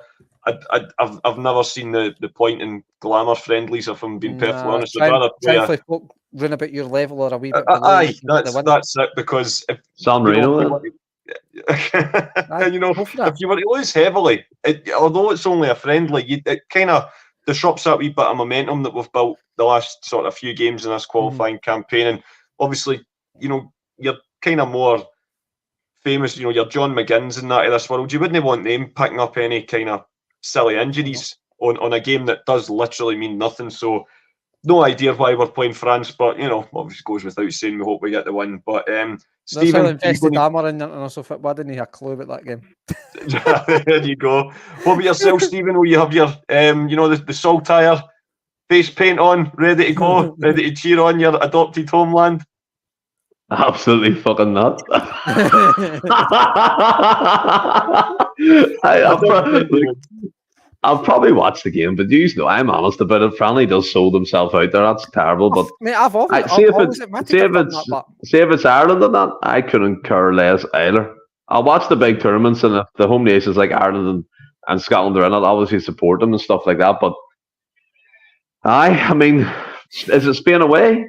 I've never seen the point in glamour friendlies. If I'm being perfectly honest, I'd rather play run about your level or a wee bit. That's it. Because if San Marino, if you were to lose heavily, although it's only a friendly, it kind of disrupts that wee bit of momentum that we've built the last sort of few games in this qualifying campaign. And obviously, you're kind of more famous, your John McGinns and that of this world, you wouldn't want them picking up any kind of silly injuries on a game that does literally mean nothing. So no idea why we're playing France, but obviously goes without saying, we hope we get the win. But Stephen, Stephen, invested armour in international football. I didn't have a clue about that game. there you go. What about yourself, Stephen? Will you have your the saltire face paint on, ready to go, ready to cheer on your adopted homeland? Absolutely fucking not. I'll probably watch the game, but you know, I'm honest about it. Franley does sold himself out there. That's terrible. But mate, I've always say if it's Ireland and that, I couldn't care less either. I'll watch the big tournaments, and if the home nations like Ireland and Scotland are in it, I'll obviously support them and stuff like that. But I mean, is it Spain away?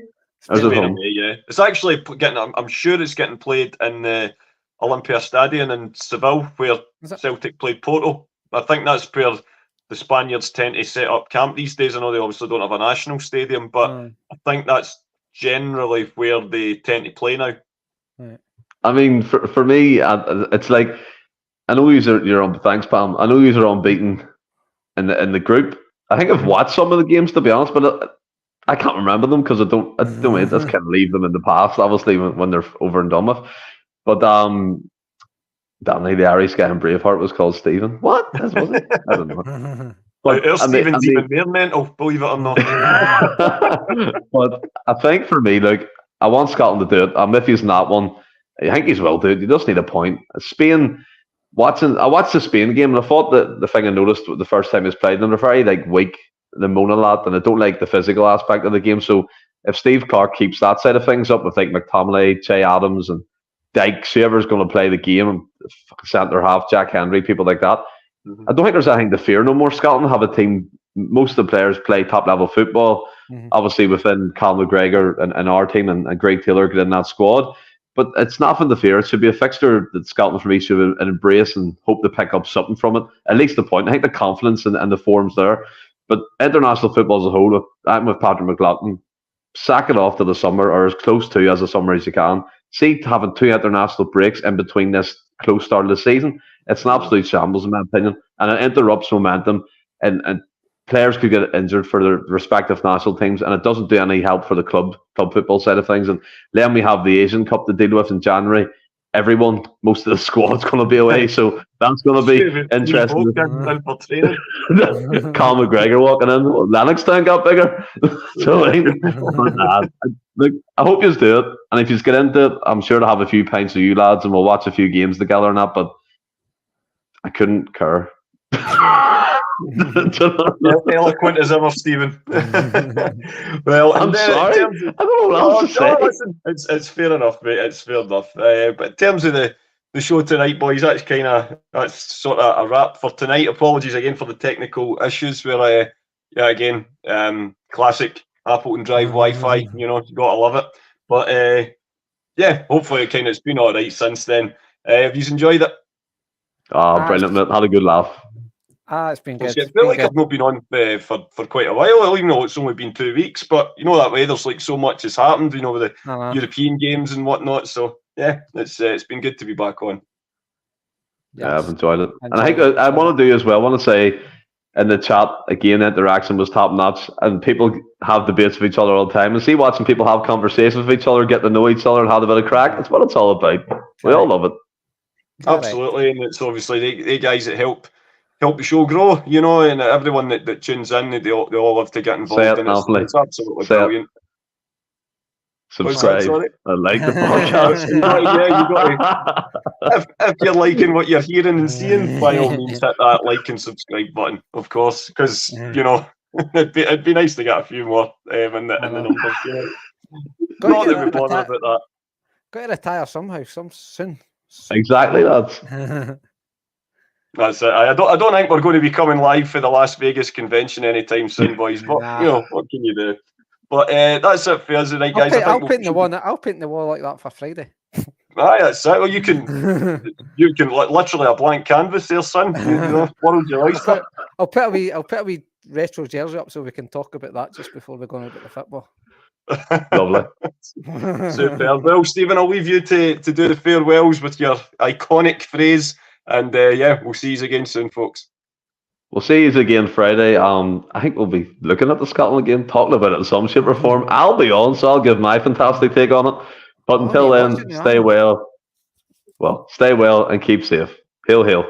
Or is it home? Away, yeah, it's actually getting. I'm sure it's getting played in the Olympia Stadium in Seville, where Celtic played Porto. I think that's where the Spaniards tend to set up camp these days. I know they obviously don't have a national stadium, but I think that's generally where they tend to play now. Right. I mean, for me, it's like, I know you're on. Thanks, Pam. I know you're unbeaten in the group. I think I've watched some of the games, to be honest, but I can't remember them because I don't just kind of leave them in the past. Obviously, when they're over and done with. But Danny, the Irish guy in Braveheart, was called Stephen. What? Was it? I don't know. But Stephen's even more mental, believe it or not. But I think for me, like, I want Scotland to do it. I'm with you in that one. I think he's well, dude. You just need a point. Spain, I watched the Spain game, and I thought that the thing I noticed the first time he's played, and they're very weak, the Mona lot, and I don't like the physical aspect of the game. So if Steve Clark keeps that side of things up with McTominay, Che Adams, and Dykes, whoever's going to play the game, centre half, Jack Henry, people like that, I don't think there's anything to fear no more. Scotland have a team. Most of the players play top level football. Obviously within Cal McGregor and our team and Greg Taylor get in that squad. But it's nothing to fear. It should be a fixture that Scotland for me should embrace and hope to pick up something from it. At least the point. I think the confidence and the form's there. But international football as a whole, I'm with Patrick McLaughlin. Sack it off to the summer, or as close to as a summer as you can. See, having 2 international breaks in between this close start of the season, it's an absolute shambles in my opinion. And it interrupts momentum, and players could get injured for their respective national teams, and it doesn't do any help for the club football side of things. And then we have the Asian Cup to deal with in January. Most of the squad's going to be away, so that's going to be interesting. Cal McGregor walking in, Lennoxtown got bigger. So look, I hope you do it, and if you get into it, I'm sure to have a few pints with you lads, and we'll watch a few games together and that. But I couldn't care. Eloquent as ever, Stephen. Well, I'm sorry. I don't know what else to say. Listen, it's fair enough, mate. It's fair enough. But in terms of the show tonight, boys, that's sort of a wrap for tonight. Apologies again for the technical issues. Where again, classic Appleton Drive Wi-Fi. You gotta love it. But hopefully it's been all right since then. Have you enjoyed it? Brilliant, mate. Had a good laugh. It's been good. I feel like I've not been on for quite a while, even though it's only been 2 weeks. But that way, there's so much has happened, with the European games and whatnot. So it's been good to be back on. Yeah, I've enjoyed it, and I think I want to do as well. I want to say in the chat again, interaction was top notch, and people have debates with each other all the time. And see, watching people have conversations with each other, get to know each other, and have a bit of crack. That's what it's all about. We all love it. Absolutely, and it's obviously the guys that help the show grow, and everyone that tunes in, they all love to get involved in it. It's absolutely brilliant. Subscribe and like the podcast. Yeah, you got to. If you're liking what you're hearing and seeing, by all means, hit that like and subscribe button, of course, because it'd be nice to get a few more in the numbers. Not that we bother about that. Got to retire somehow, soon. Exactly, that's. That's it. I don't think we're going to be coming live for the Las Vegas convention anytime soon, boys. But what can you do? But that's it for us tonight, guys. I'll paint the wall like that for Friday. Aye, that's it. Well, you can literally a blank canvas there, son. World you like. I'll put a wee retro jersey up so we can talk about that just before we're going about the football. Lovely. Superb. Well, Stephen, I'll leave you to do the farewells with your iconic phrase. And yeah, we'll see you again soon, folks. We'll see you again Friday. I think we'll be looking at the Scotland game, talking about it in some shape or form. I'll be on, so I'll give my fantastic take on it. But until then, stay well. Well, stay well and keep safe. Hail, hail.